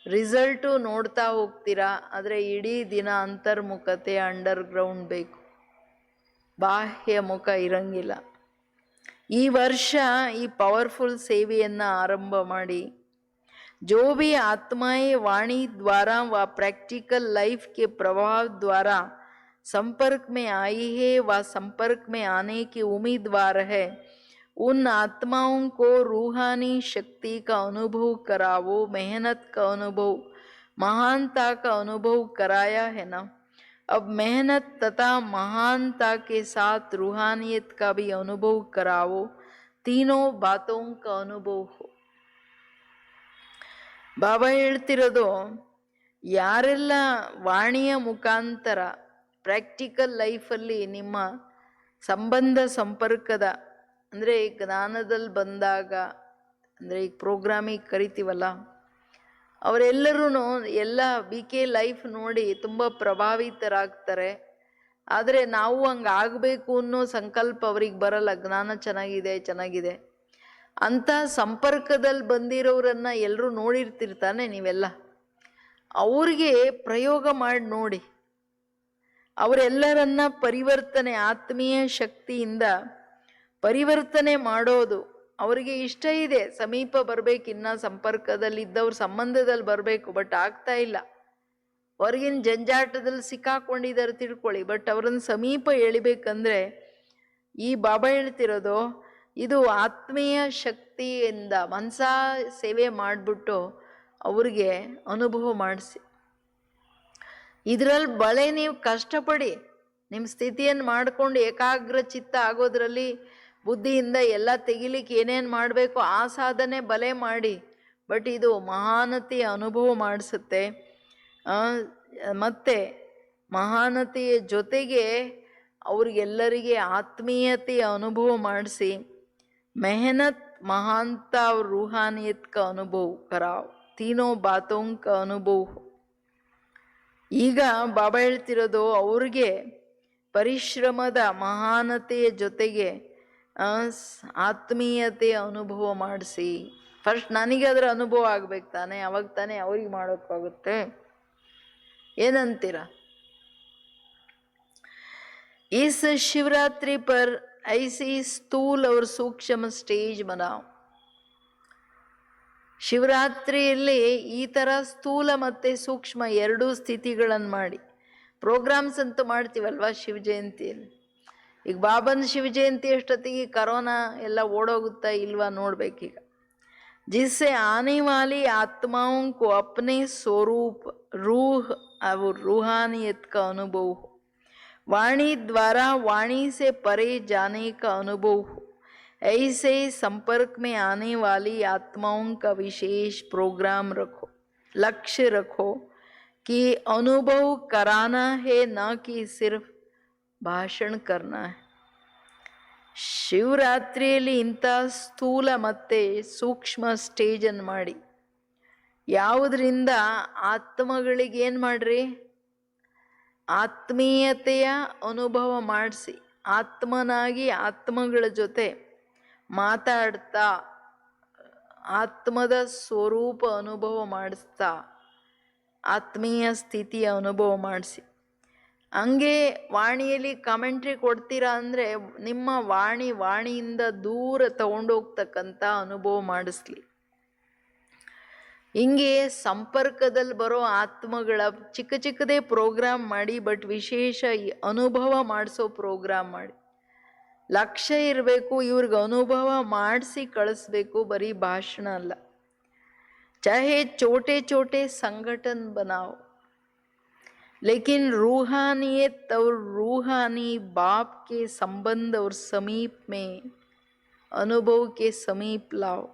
ರಿಸಲ್ಟು ನೋಡ್ತಾ ಹೋಗ್ತೀರಾ. ಆದರೆ ಇಡೀ ದಿನ ಅಂತರ್ಮುಖತೆ, ಅಂಡರ್ಗ್ರೌಂಡ್ ಬೇಕು, ಬಾಹ್ಯ ಮುಖ ಇರಂಗಿಲ್ಲ. ಈ ವರ್ಷ ಈ ಪವರ್ಫುಲ್ ಸೇವೆಯನ್ನು ಆರಂಭ ಮಾಡಿ. जो भी आत्माएं वाणी द्वारा व प्रैक्टिकल लाइफ के प्रभाव द्वारा संपर्क में आई है व संपर्क में आने की उम्मीदवार है, उन आत्माओं को रूहानी शक्ति का अनुभव करावो, मेहनत का अनुभव, महानता का अनुभव कराया है ना. अब मेहनत तथा महानता के साथ रूहानियत का भी अनुभव करावो, तीनों बातों का अनुभव हो. ಬಾಬಾ ಹೇಳ್ತಿರೋದು, ಯಾರೆಲ್ಲ ವಾಣಿಯ ಮುಖಾಂತರ ಪ್ರಾಕ್ಟಿಕಲ್ ಲೈಫಲ್ಲಿ ನಿಮ್ಮ ಸಂಬಂಧ ಸಂಪರ್ಕದ, ಅಂದರೆ ಜ್ಞಾನದಲ್ಲಿ ಬಂದಾಗ, ಅಂದರೆ ಈಗ ಪ್ರೋಗ್ರಾಮಿಗೆ ಕರಿತೀವಲ್ಲ, ಅವರೆಲ್ಲರೂ ಎಲ್ಲ BK ಲೈಫ್ ನೋಡಿ ತುಂಬ ಪ್ರಭಾವಿತರಾಗ್ತಾರೆ. ಆದರೆ ನಾವು ಹಂಗೆ ಆಗಬೇಕು ಅನ್ನೋ ಸಂಕಲ್ಪ ಅವ್ರಿಗೆ ಬರಲ್ಲ. ಜ್ಞಾನ ಚೆನ್ನಾಗಿದೆ ಅಂತ ಸಂಪರ್ಕದಲ್ಲಿ ಬಂದಿರೋರನ್ನ ಎಲ್ಲರೂ ನೋಡಿರ್ತಿರ್ತಾನೆ ನೀವೆಲ್ಲ. ಅವ್ರಿಗೆ ಪ್ರಯೋಗ ಮಾಡಿ ನೋಡಿ. ಅವರೆಲ್ಲರನ್ನ ಪರಿವರ್ತನೆ, ಆತ್ಮೀಯ ಶಕ್ತಿಯಿಂದ ಪರಿವರ್ತನೆ ಮಾಡೋದು ಅವರಿಗೆ ಇಷ್ಟ ಇದೆ. ಸಮೀಪ ಬರಬೇಕು, ಇನ್ನ ಸಂಪರ್ಕದಲ್ಲಿದ್ದವ್ರ ಸಂಬಂಧದಲ್ಲಿ ಬರಬೇಕು, ಬಟ್ ಆಗ್ತಾ ಇಲ್ಲ. ಹೊರಗಿನ ಜಂಜಾಟದಲ್ಲಿ ಸಿಕ್ಕಾಕೊಂಡಿದ್ದಾರೆ ತಿಳ್ಕೊಳ್ಳಿ, ಬಟ್ ಅವ್ರನ್ನ ಸಮೀಪ ಎಳಿಬೇಕಂದ್ರೆ ಈ ಬಾಬಾ ಹೇಳ್ತಿರೋದು, ಇದು ಆತ್ಮೀಯ ಶಕ್ತಿಯಿಂದ ಮನಸ ಸೇವೆ ಮಾಡಿಬಿಟ್ಟು ಅವ್ರಿಗೆ ಅನುಭವ ಮಾಡಿಸಿ. ಇದರಲ್ಲಿ ಬಳೆ ನೀವು ಕಷ್ಟಪಡಿ, ನಿಮ್ಮ ಸ್ಥಿತಿಯನ್ನು ಮಾಡಿಕೊಂಡು ಏಕಾಗ್ರ ಚಿತ್ತ ಆಗೋದ್ರಲ್ಲಿ ಬುದ್ಧಿಯಿಂದ ಎಲ್ಲ ತೆಗಿಲಿಕ್ಕೆ ಏನೇನು ಮಾಡಬೇಕು ಆ ಸಾಧನೆ ಬಲೆ ಮಾಡಿ. ಬಟ್ ಇದು ಮಹಾನತೆಯ ಅನುಭವ ಮಾಡಿಸುತ್ತೆ. ಮತ್ತು ಮಹಾನತೆಯ ಜೊತೆಗೆ ಅವ್ರಿಗೆಲ್ಲರಿಗೆ ಆತ್ಮೀಯತೆಯ ಅನುಭವ ಮಾಡಿಸಿ. मेहनत, महानता और रूहानियत का अनुभव कराओ, तीनों बातों का अनुभव हो. ಈಗ ಬಾಬಾ ಹೇಳ್ತಿರೋದು, ಅವ್ರಿಗೆ ಪರಿಶ್ರಮದ ಮಹಾನತೆಯ ಜೊತೆಗೆ ಆತ್ಮೀಯತೆಯ ಅನುಭವ ಮಾಡಿಸಿ. ಫಸ್ಟ್ ನನಗೆ ಅದರ ಅನುಭವ ಆಗ್ಬೇಕು ತಾನೆ, ಅವಾಗ ತಾನೇ ಅವ್ರಿಗೆ ಮಾಡೋಕ್ಕಾಗುತ್ತೆ. ಏನಂತೀರ? इस शिवरात्रि पर ऐसी स्थूल और सूक्ष्म ಸ್ಟೇಜ್ बनाओ. ಶಿವರಾತ್ರಿಯಲ್ಲಿ ಈ ಥರ ಸ್ಥೂಲ ಮತ್ತು ಸೂಕ್ಷ್ಮ ಎರಡೂ ಸ್ಥಿತಿಗಳನ್ನು ಮಾಡಿ. ಪ್ರೋಗ್ರಾಮ್ಸ್ ಅಂತೂ ಮಾಡ್ತೀವಲ್ವ ಶಿವ ಜಯಂತಿಯಲ್ಲಿ. ಈಗ ಬಾಬನ ಶಿವ ಜಯಂತಿ ಅಷ್ಟೊತ್ತಿಗೆ ಕರೋನಾ ಎಲ್ಲ ಓಡೋಗುತ್ತಾ ಇಲ್ವಾ ನೋಡ್ಬೇಕೀಗ. जिससे आने वाली आत्माओं को अपने स्वरूप, रूह और रूहानियत का अनुभव हो. वाणी द्वारा वाणी से परे जाने का अनुभव हो. ऐसे संपर्क में आने वाली आत्माओं का विशेष प्रोग्राम रखो, लक्ष्य रखो कि अनुभव कराना है, न कि सिर्फ भाषण करना है. ಶಿವರಾತ್ರಿಯಲ್ಲಿ ಇಂಥ ಸ್ಥೂಲ ಮತ್ತು ಸೂಕ್ಷ್ಮ ಸ್ಟೇಜನ್ನು ಮಾಡಿ. ಯಾವುದರಿಂದ ಆತ್ಮಗಳಿಗೇನು ಮಾಡ್ರಿ? ಆತ್ಮೀಯತೆಯ ಅನುಭವ ಮಾಡಿಸಿ. ಆತ್ಮನಾಗಿ ಆತ್ಮಗಳ ಜೊತೆ ಮಾತಾಡ್ತಾ ಆತ್ಮದ ಸ್ವರೂಪ ಅನುಭವ ಮಾಡಿಸ್ತಾ ಆತ್ಮೀಯ ಸ್ಥಿತಿಯ ಅನುಭವ ಮಾಡಿಸಿ. ಹಂಗೆ ವಾಣಿಯಲ್ಲಿ ಕಾಮೆಂಟ್ರಿ ಕೊಡ್ತೀರಾ ಅಂದರೆ ನಿಮ್ಮ ವಾಣಿಯಿಂದ ದೂರ ತಗೊಂಡೋಗ್ತಕ್ಕಂಥ ಅನುಭವ ಮಾಡಿಸ್ಲಿ. ಹಿಂಗೆ ಸಂಪರ್ಕದಲ್ಲಿ ಬರೋ ಆತ್ಮಗಳ ಚಿಕ್ಕದೇ ಪ್ರೋಗ್ರಾಮ್ ಮಾಡಿ, ಬಟ್ ವಿಶೇಷ ಅನುಭವ ಮಾಡಿಸೋ ಪ್ರೋಗ್ರಾಮ್ ಮಾಡಿ. ಲಕ್ಷ್ಯ ಇರಬೇಕು, ಇವ್ರಿಗೆ ಅನುಭವ ಮಾಡಿಸಿ ಕಳಿಸ್ಬೇಕು, ಬರೀ ಭಾಷಣ ಅಲ್ಲ. ಚಾಹೆ छोटे संगठन बनाओ, लेकिन रूहानियत और रूहानी बाप के संबंध और समीप में अनुभव के समीप लाओ.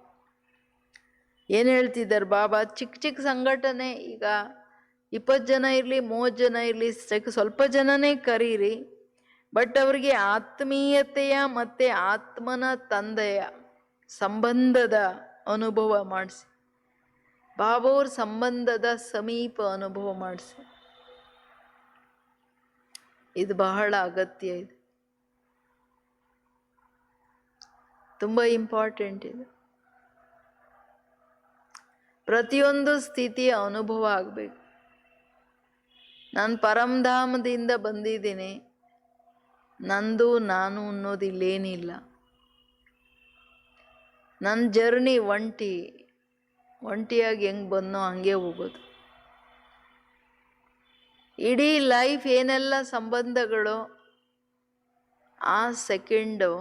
ಏನು ಹೇಳ್ತಿದ್ದಾರೆ ಬಾಬಾ? ಚಿಕ್ಕ ಸಂಘಟನೆ, ಈಗ 20 ಜನ ಇರಲಿ 30 ಜನ ಇರಲಿ, ಸ್ವಲ್ಪ ಜನನೇ ಕರೀರಿ, ಬಟ್ ಅವರಿಗೆ ಆತ್ಮೀಯತೆಯ ಮತ್ತು ಆತ್ಮನ ತಂದೆಯ ಸಂಬಂಧದ ಅನುಭವ ಮಾಡಿಸಿ. ಬಾಬಾವ್ರ ಸಂಬಂಧದ ಸಮೀಪ ಅನುಭವ ಮಾಡಿಸಿ. ಇದು ಬಹಳ ಅಗತ್ಯ ಇದೆ, ತುಂಬ ಇಂಪಾರ್ಟೆಂಟ್ ಇದೆ. ಪ್ರತಿಯೊಂದು ಸ್ಥಿತಿಯ ಅನುಭವ ಆಗಬೇಕು. ನಾನು ಪರಂಧಾಮದಿಂದ ಬಂದಿದ್ದೀನಿ, ನಂದು ನಾನು ಅನ್ನೋದು ಇಲ್ಲೇನಿಲ್ಲ. ನನ್ನ ಜರ್ನಿ ಒಂಟಿಯಾಗಿ ಹೆಂಗೆ ಬಂದೋ ಹಂಗೆ ಹೋಗೋದು. ಇಡೀ ಲೈಫ್ ಏನೆಲ್ಲ ಸಂಬಂಧಗಳು ಆ ಸೆಕೆಂಡು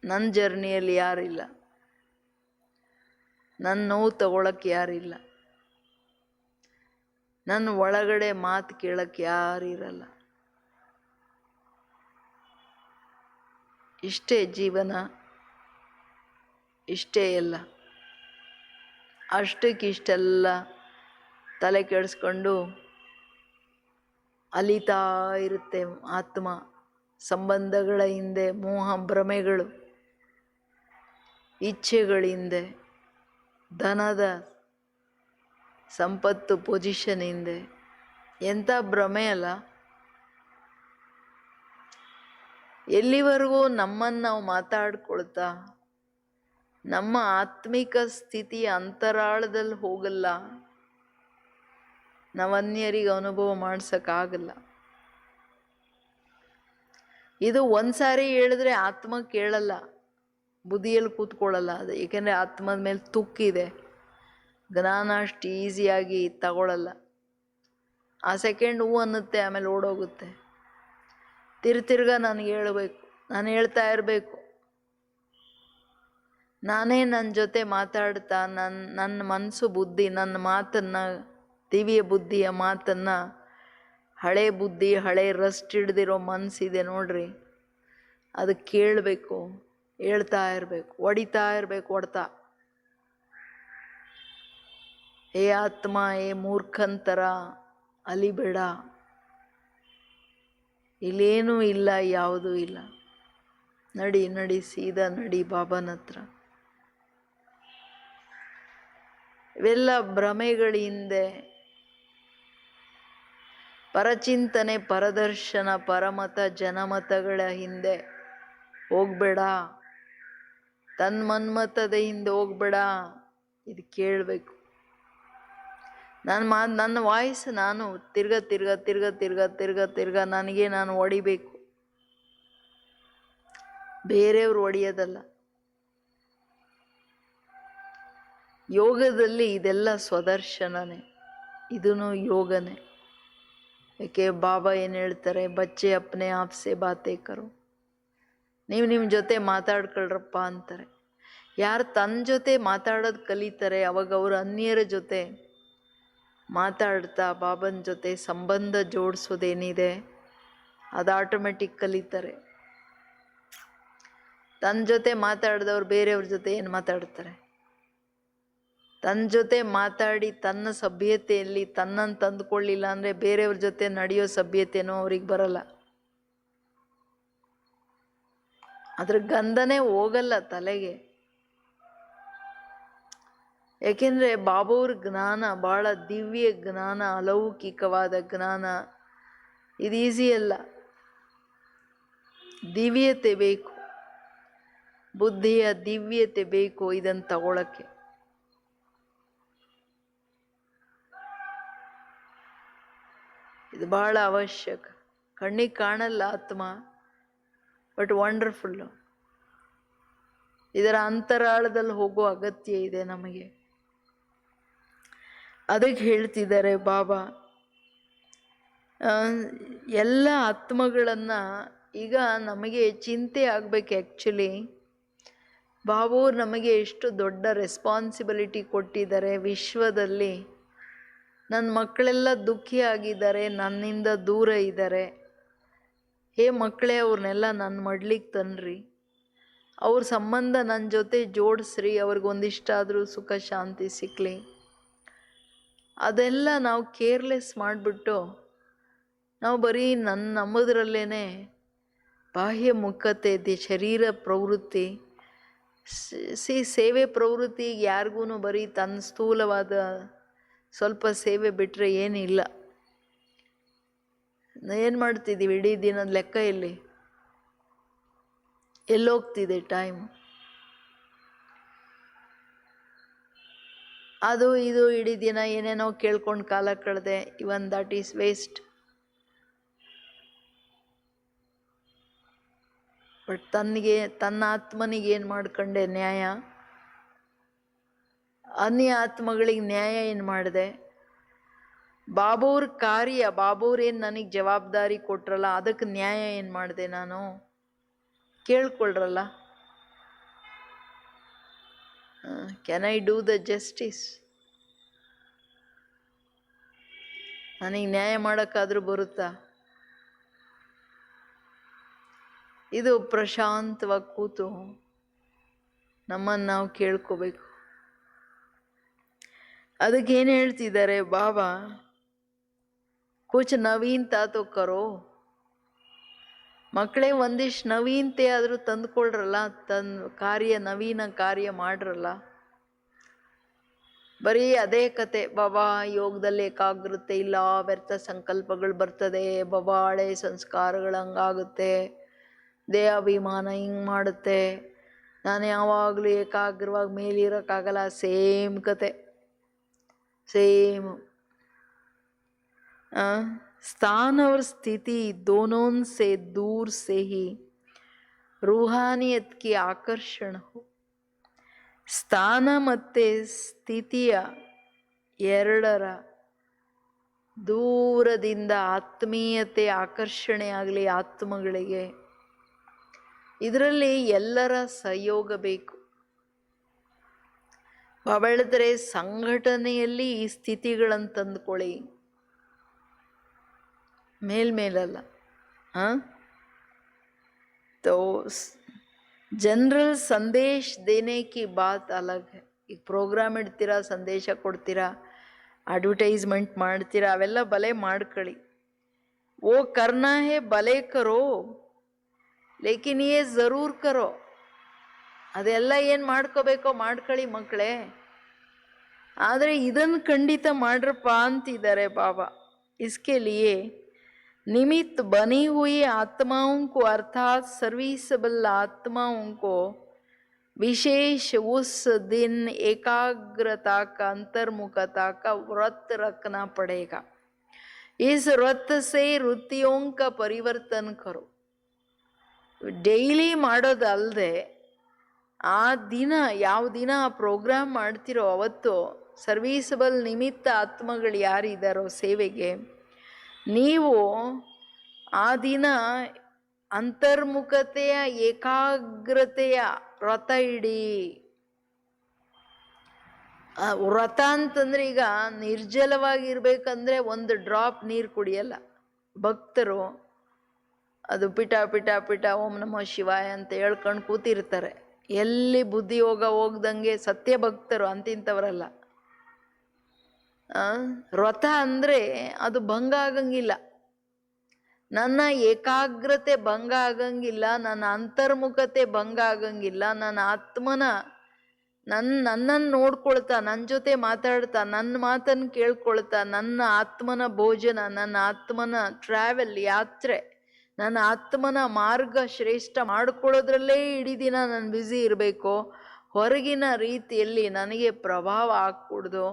ನನ್ನ ಜರ್ನಿಯಲ್ಲಿ ಯಾರಿಲ್ಲ, ನನ್ನ ನೋವು ತಗೊಳಕ್ಕೆ ಯಾರಿಲ್ಲ, ನನ್ನ ಒಳಗಡೆ ಮಾತು ಕೇಳಕ್ಕೆ ಯಾರಿರಲ್ಲ. ಇಷ್ಟೇ ಜೀವನ, ಇಷ್ಟೇ ಎಲ್ಲ. ಅಷ್ಟಕ್ಕಿಷ್ಟೆಲ್ಲ ತಲೆ ಕೆಡಿಸ್ಕೊಂಡು ಅಲಿತಾ ಇರುತ್ತೆ ಆತ್ಮ. ಸಂಬಂಧಗಳ ಹಿಂದೆ ಮೋಹ ಭ್ರಮೆಗಳು, ಇಚ್ಛೆಗಳ ಹಿಂದೆ, ಧನದ ಸಂಪತ್ತು ಪೊಸಿಷನ್ ಹಿಂದೆ. ಎಂಥ ಭ್ರಮೆ ಅಲ್ಲ. ಎಲ್ಲಿವರೆಗೂ ನಮ್ಮನ್ನು ನಾವು ಮಾತಾಡ್ಕೊಳ್ತಾ ನಮ್ಮ ಆತ್ಮಿಕ ಸ್ಥಿತಿಯ ಅಂತರಾಳದಲ್ಲಿ ಹೋಗಲ್ಲ, ನಾವು ಅನ್ಯರಿಗೆ ಅನುಭವ ಮಾಡ್ಸೋಕ್ಕಾಗಲ್ಲ. ಇದು ಒಂದ್ಸಾರಿ ಹೇಳಿದ್ರೆ ಆತ್ಮ ಕೇಳಲ್ಲ, ಬುದ್ಧಿಯಲ್ಲಿ ಕೂತ್ಕೊಳ್ಳಲ್ಲ ಅದು. ಏಕೆಂದರೆ ಆತ್ಮದ ಮೇಲೆ ತುಕ್ಕಿದೆ, ಜ್ಞಾನ ಅಷ್ಟು ಈಸಿಯಾಗಿ ತಗೊಳ್ಳಲ್ಲ. ಆ ಸೆಕೆಂಡ್ ಹೂ ಅನ್ನುತ್ತೆ, ಆಮೇಲೆ ಓಡೋಗುತ್ತೆ. ತಿರ್ಗ ನನಗೆ ಹೇಳಬೇಕು, ನಾನು ಹೇಳ್ತಾ ಇರಬೇಕು. ನಾನೇ ನನ್ನ ಜೊತೆ ಮಾತಾಡ್ತಾ ನನ್ನ ಮನಸ್ಸು ಬುದ್ಧಿ ನನ್ನ ಮಾತನ್ನು, ದಿವ್ಯ ಬುದ್ಧಿಯ ಮಾತನ್ನು, ಹಳೆ ಬುದ್ಧಿ ಹಳೆ ರಸ್ಟ್ ಹಿಡ್ದಿರೋ ಮನಸ್ಸಿದೆ ನೋಡ್ರಿ, ಅದು ಕೇಳಬೇಕು, ಹೇಳ್ತಾ ಇರಬೇಕು, ಹೊಡಿತಾ ಇರಬೇಕು. ಏ ಆತ್ಮ, ಏ ಮೂರ್ಖಂತರ ಅಲಿಬೇಡ, ಇಲ್ಲೇನೂ ಇಲ್ಲ, ಯಾವುದೂ ಇಲ್ಲ. ನಡಿ ಸೀದಾ ನಡಿ ಬಾಬಾನ ಹತ್ರ. ಇವೆಲ್ಲ ಭ್ರಮೆಗಳ ಹಿಂದೆ, ಪರಚಿಂತನೆ, ಪರದರ್ಶನ, ಪರಮತ, ಜನಮತಗಳ ಹಿಂದೆ ಹೋಗ್ಬೇಡ. ತನ್ಮನ್ಮತದ ಹಿಂದೆ ಹೋಗ್ಬೇಡ. ಇದು ಕೇಳಬೇಕು. ನನ್ನ ವಾಯ್ಸ್ ನಾನು ತಿರ್ಗ ನನಗೆ ನಾನು ಹೊಡಿಬೇಕು, ಬೇರೆಯವ್ರು ಹೊಡೆಯೋದಲ್ಲ. ಯೋಗದಲ್ಲಿ ಇದೆಲ್ಲ ಸ್ವದರ್ಶನನೇ, ಇದೂ ಯೋಗನೇ. ಯಾಕೆ ಬಾಬಾ ಏನು ಹೇಳ್ತಾರೆ, ಬಚ್ಚೆ ಅಪ್ನೆ ಆಪ್ಸೆ ಬಾತೆ ಕರೋ, ನೀವು ನಿಮ್ಮ ಜೊತೆ ಮಾತಾಡ್ಕೊಳ್ರಪ್ಪ ಅಂತಾರೆ. ಯಾರು ತನ್ನ ಜೊತೆ ಮಾತಾಡೋದು ಕಲಿತಾರೆ, ಅವಾಗ ಅವರು ಅನ್ಯರ ಜೊತೆ ಮಾತಾಡ್ತಾ ಬಾಬನ ಜೊತೆ ಸಂಬಂಧ ಜೋಡಿಸೋದೇನಿದೆ ಅದು ಆಟೋಮೆಟಿಕ್ ಕಲಿತಾರೆ. ತನ್ನ ಜೊತೆ ಮಾತಾಡಿದವ್ರು ಬೇರೆಯವ್ರ ಜೊತೆ ಏನು ಮಾತಾಡ್ತಾರೆ? ತನ್ನ ಜೊತೆ ಮಾತಾಡಿ ತನ್ನ ಸಭ್ಯತೆಯಲ್ಲಿ ತನ್ನನ್ನು ತಂದುಕೊಳ್ಳಿಲ್ಲ ಅಂದರೆ ಬೇರೆಯವ್ರ ಜೊತೆ ನಡೆಯೋ ಸಭ್ಯತೆನೂ ಅವ್ರಿಗೆ ಬರಲ್ಲ. ಅದ್ರ ಗಂಧನೇ ಹೋಗಲ್ಲ ತಲೆಗೆ. ಏಕೆಂದರೆ ಬಾಬಾವ್ರ ಜ್ಞಾನ ಭಾಳ ದಿವ್ಯ ಜ್ಞಾನ, ಅಲೌಕಿಕವಾದ ಜ್ಞಾನ. ಇದು ಈಸಿ ಅಲ್ಲ, ದಿವ್ಯತೆ ಬೇಕು, ಬುದ್ಧಿಯ ದಿವ್ಯತೆ ಬೇಕು ಇದನ್ನು ತಗೊಳ್ಳೋಕ್ಕೆ. ಇದು ಭಾಳ ಅವಶ್ಯಕ. ಕಣ್ಣಿಗೆ ಕಾಣಲ್ಲ ಆತ್ಮ, ಬಟ್ ವಂಡರ್ಫುಲ್ಲು. ಇದರ ಅಂತರಾಳದಲ್ಲಿ ಹೋಗೋ ಅಗತ್ಯ ಇದೆ ನಮಗೆ. ಅದಕ್ಕೆ ಹೇಳ್ತಿದ್ದಾರೆ ಬಾಬಾ, ಎಲ್ಲ ಆತ್ಮಗಳನ್ನು ಈಗ ನಮಗೆ ಚಿಂತೆ ಆಗಬೇಕು. ಆ್ಯಕ್ಚುಲಿ ಬಾಬಾವ್ರು ನಮಗೆ ಎಷ್ಟು ದೊಡ್ಡ ರೆಸ್ಪಾನ್ಸಿಬಿಲಿಟಿ ಕೊಟ್ಟಿದ್ದಾರೆ. ವಿಶ್ವದಲ್ಲಿ ನನ್ನ ಮಕ್ಕಳೆಲ್ಲ ದುಃಖಿಯಾಗಿದ್ದಾರೆ, ನನ್ನಿಂದ ದೂರ ಇದ್ದಾರೆ. ಹೇ ಮಕ್ಕಳೇ, ಅವ್ರನ್ನೆಲ್ಲ ನನ್ನ ಮಡ್ಲಿಕ್ಕೆ ತನ್ನಿರಿ, ಅವ್ರ ಸಂಬಂಧ ನನ್ನ ಜೊತೆ ಜೋಡಿಸ್ರಿ, ಅವ್ರಿಗೊಂದಿಷ್ಟಾದರೂ ಸುಖ ಶಾಂತಿ ಸಿಕ್ಕಲಿ. ಅದೆಲ್ಲ ನಾವು ಕೇರ್ಲೆಸ್ ಮಾಡಿಬಿಟ್ಟು ನಾವು ಬರೀ ನಂಬೋದ್ರಲ್ಲೇ ಬಾಹ್ಯ ಮುಖತೆ, ಶರೀರ ಪ್ರವೃತ್ತಿ, ಸೇವೆ ಪ್ರವೃತ್ತಿ ಯಾರಿಗೂ ಬರೀ ತನ್ನ ಸ್ಥೂಲವಾದ ಸ್ವಲ್ಪ ಸೇವೆ ಬಿಟ್ಟರೆ ಏನಿಲ್ಲ. ಏನು ಮಾಡ್ತಿದ್ದೀವಿ ಇಡೀ ದಿನದ ಲೆಕ್ಕ ಎಲ್ಲೋಗ್ತಿದೆ ಟೈಮ್? ಅದು ಇದು ಇಡೀ ದಿನ ಏನೇನೋ ಕೇಳ್ಕೊಂಡು ಕಾಲ ಕಳೆದೆ. Even that is waste. But ತನ್ನ ಆತ್ಮನಿಗೆ ಏನು ಮಾಡ್ಕೊಂಡೆ ನ್ಯಾಯ? ಅನ್ಯ ಆತ್ಮಗಳಿಗೆ ನ್ಯಾಯ ಏನು ಮಾಡಿದೆ? ಬಾಬೂರ್ ಕಾರ್ಯ, ಬಾಬೂರೇನು ನನಗೆ ಜವಾಬ್ದಾರಿ ಕೊಟ್ರಲ್ಲ, ಅದಕ್ಕೆ ನ್ಯಾಯ ಏನು ಮಾಡಿದೆ ನಾನು? ಕೇಳ್ಕೊಳ್ರಲ್ಲ. Can I do the justice? ನನಗೆ ನ್ಯಾಯ ಮಾಡೋಕ್ಕಾದ್ರೂ ಬರುತ್ತಾ? ಇದು ಪ್ರಶಾಂತವಾಗಿ ಕೂತು ನಮ್ಮನ್ನು ನಾವು ಕೇಳ್ಕೋಬೇಕು. ಅದಕ್ಕೇನು ಹೇಳ್ತಿದ್ದಾರೆ ಬಾಬಾ? ಕುಚ್ ನವೀನತಾ ತೋ ಕರೋ. ಮಕ್ಕಳೇ, ಒಂದಿಷ್ಟು ನವೀನತೆ ಆದರೂ ತಂದುಕೊಳ್ರಲ್ಲ, ನವೀನ ಕಾರ್ಯ ಮಾಡ್ರಲ್ಲ. ಬರೀ ಅದೇ ಕತೆ. ಬಾಬಾ ಯೋಗದಲ್ಲಿ ಏಕಾಗ್ರತೆ ಇಲ್ಲ, ವ್ಯರ್ಥ ಸಂಕಲ್ಪಗಳು ಬರ್ತದೆ, ಬಾಬಾ ಹಳೆ ಸಂಸ್ಕಾರಗಳು ಹಂಗಾಗುತ್ತೆ, ದೇಹಾಭಿಮಾನ ಹಿಂಗೆ ಮಾಡುತ್ತೆ, ನಾನು ಯಾವಾಗಲೂ ಏಕಾಗ್ರವಾಗಿ ಮೇಲಿರೋಕ್ಕಾಗಲ್ಲ. ಸೇಮ್ ಕತೆ, ಸೇಮ್. स्थान और स्थिति दोनों से दूर से ही रूहानियत की आकर्षण हो. ಸ್ಥಾನ ಮತ್ತು ಸ್ಥಿತಿಯ ಎರಡರ ದೂರದಿಂದ ಆತ್ಮೀಯತೆ ಆಕರ್ಷಣೆ ಆಗಲಿ ಆತ್ಮಗಳಿಗೆ. ಇದರಲ್ಲಿ ಎಲ್ಲರ ಸಹಯೋಗ ಬೇಕು. ಬಾಬಾ ಹೇಳಿದ್ರೆ ಸಂಘಟನೆಯಲ್ಲಿ ಈ ಸ್ಥಿತಿಗಳನ್ನು ತಂದುಕೊಳ್ಳಿ, ಮೇಲ್ಮೇಲಲ್ಲ. तो ಜನರಲ್ ಸಂದೇಶ ದೇನೆ ಕಿ ಬಾತ್ ಅಲಗ್ ಹೈ. ಈಗ ಪ್ರೋಗ್ರಾಮ್ ಇಡ್ತೀರಾ, ಸಂದೇಶ ಕೊಡ್ತೀರಾ, ಅಡ್ವರ್ಟೈಸ್ಮೆಂಟ್ ಮಾಡ್ತೀರಾ, ಅವೆಲ್ಲ ಭಲೆ ಮಾಡ್ಕೊಳ್ಳಿ. ಓ ಕರ್ನಾ ಹೇ ಭಲೆ ಕರೋ, ಲೇಕಿನ್ ಯೇ ಜರೂರ್ ಕರೋ. ಅದೆಲ್ಲ ಏನು ಮಾಡ್ಕೋಬೇಕೋ ಮಾಡ್ಕೊಳ್ಳಿ ಮಕ್ಕಳೇ, ಆದರೆ ಇದನ್ನು ಖಂಡಿತ ಮಾಡ್ರಪ್ಪ ಅಂತಿದ್ದಾರೆ ಬಾಬಾ. इसके लिए निमित्त बनी हुई आत्माओं को अर्थात सर्विसबल आत्माओं को विशेष उस दिन एकाग्रता का अंतर्मुखता का व्रत रखना पड़ेगा. इस व्रत से वृत्तियों का परिवर्तन करो. ಡೈಲಿ ಮಾಡೋದಲ್ಲದೆ ಆ ದಿನ, ಯಾವ ದಿನ ಆ ಪ್ರೋಗ್ರಾಮ್ ಮಾಡ್ತಿರೋ ಅವತ್ತು ಸರ್ವೀಸಬಲ್ ನಿಮಿತ್ತ ಆತ್ಮಗಳು ಯಾರಿದ್ದಾರೋ ಸೇವೆಗೆ, ನೀವು ಆ ದಿನ ಅಂತರ್ಮುಖತೆಯ ಏಕಾಗ್ರತೆಯ ವ್ರತ ಇಡಿ. ವ್ರತ ಅಂತಂದ್ರೆ ಈಗ ನಿರ್ಜಲವಾಗಿರ್ಬೇಕಂದ್ರೆ ಒಂದು ಡ್ರಾಪ್ ನೀರು ಕುಡಿಯಲ್ಲ ಭಕ್ತರು. ಅದು ಪಿಟ ಪಿಟ ಪಿಟ ಓಂ ನಮೋ ಶಿವಾಯ ಅಂತ ಹೇಳ್ಕೊಂಡು ಕೂತಿರ್ತಾರೆ. ಎಲ್ಲಿ ಬುದ್ಧಿ ಹೋಗ್ದಂಗೆ ಸತ್ಯ ಭಕ್ತರು ಅಂತಿಂಥವರಲ್ಲ. ವ್ರತ ಅಂದರೆ ಅದು ಭಂಗ ಆಗಂಗಿಲ್ಲ, ನನ್ನ ಏಕಾಗ್ರತೆ ಭಂಗ ಆಗಂಗಿಲ್ಲ, ನನ್ನ ಅಂತರ್ಮುಖತೆ ಭಂಗ ಆಗಂಗಿಲ್ಲ, ನನ್ನ ಆತ್ಮನ ನನ್ನನ್ನು ನೋಡ್ಕೊಳ್ತಾ, ನನ್ನ ಜೊತೆ ಮಾತಾಡ್ತಾ, ನನ್ನ ಮಾತನ್ನು ಕೇಳ್ಕೊಳ್ತಾ, ನನ್ನ ಆತ್ಮನ ಭೋಜನ, ನನ್ನ ಆತ್ಮನ ಟ್ರಾವೆಲ್ ಯಾತ್ರೆ, ನನ್ನ ಆತ್ಮನ ಮಾರ್ಗ ಶ್ರೇಷ್ಠ ಮಾಡ್ಕೊಳ್ಳೋದ್ರಲ್ಲೇ ಇಡೀ ದಿನ ನಾನು ಬ್ಯುಸಿ ಇರಬೇಕು. ಹೊರಗಿನ ರೀತಿಯಲ್ಲಿ ನನಗೆ ಪ್ರಭಾವ ಆಗ್ಕೂಡ್ದು.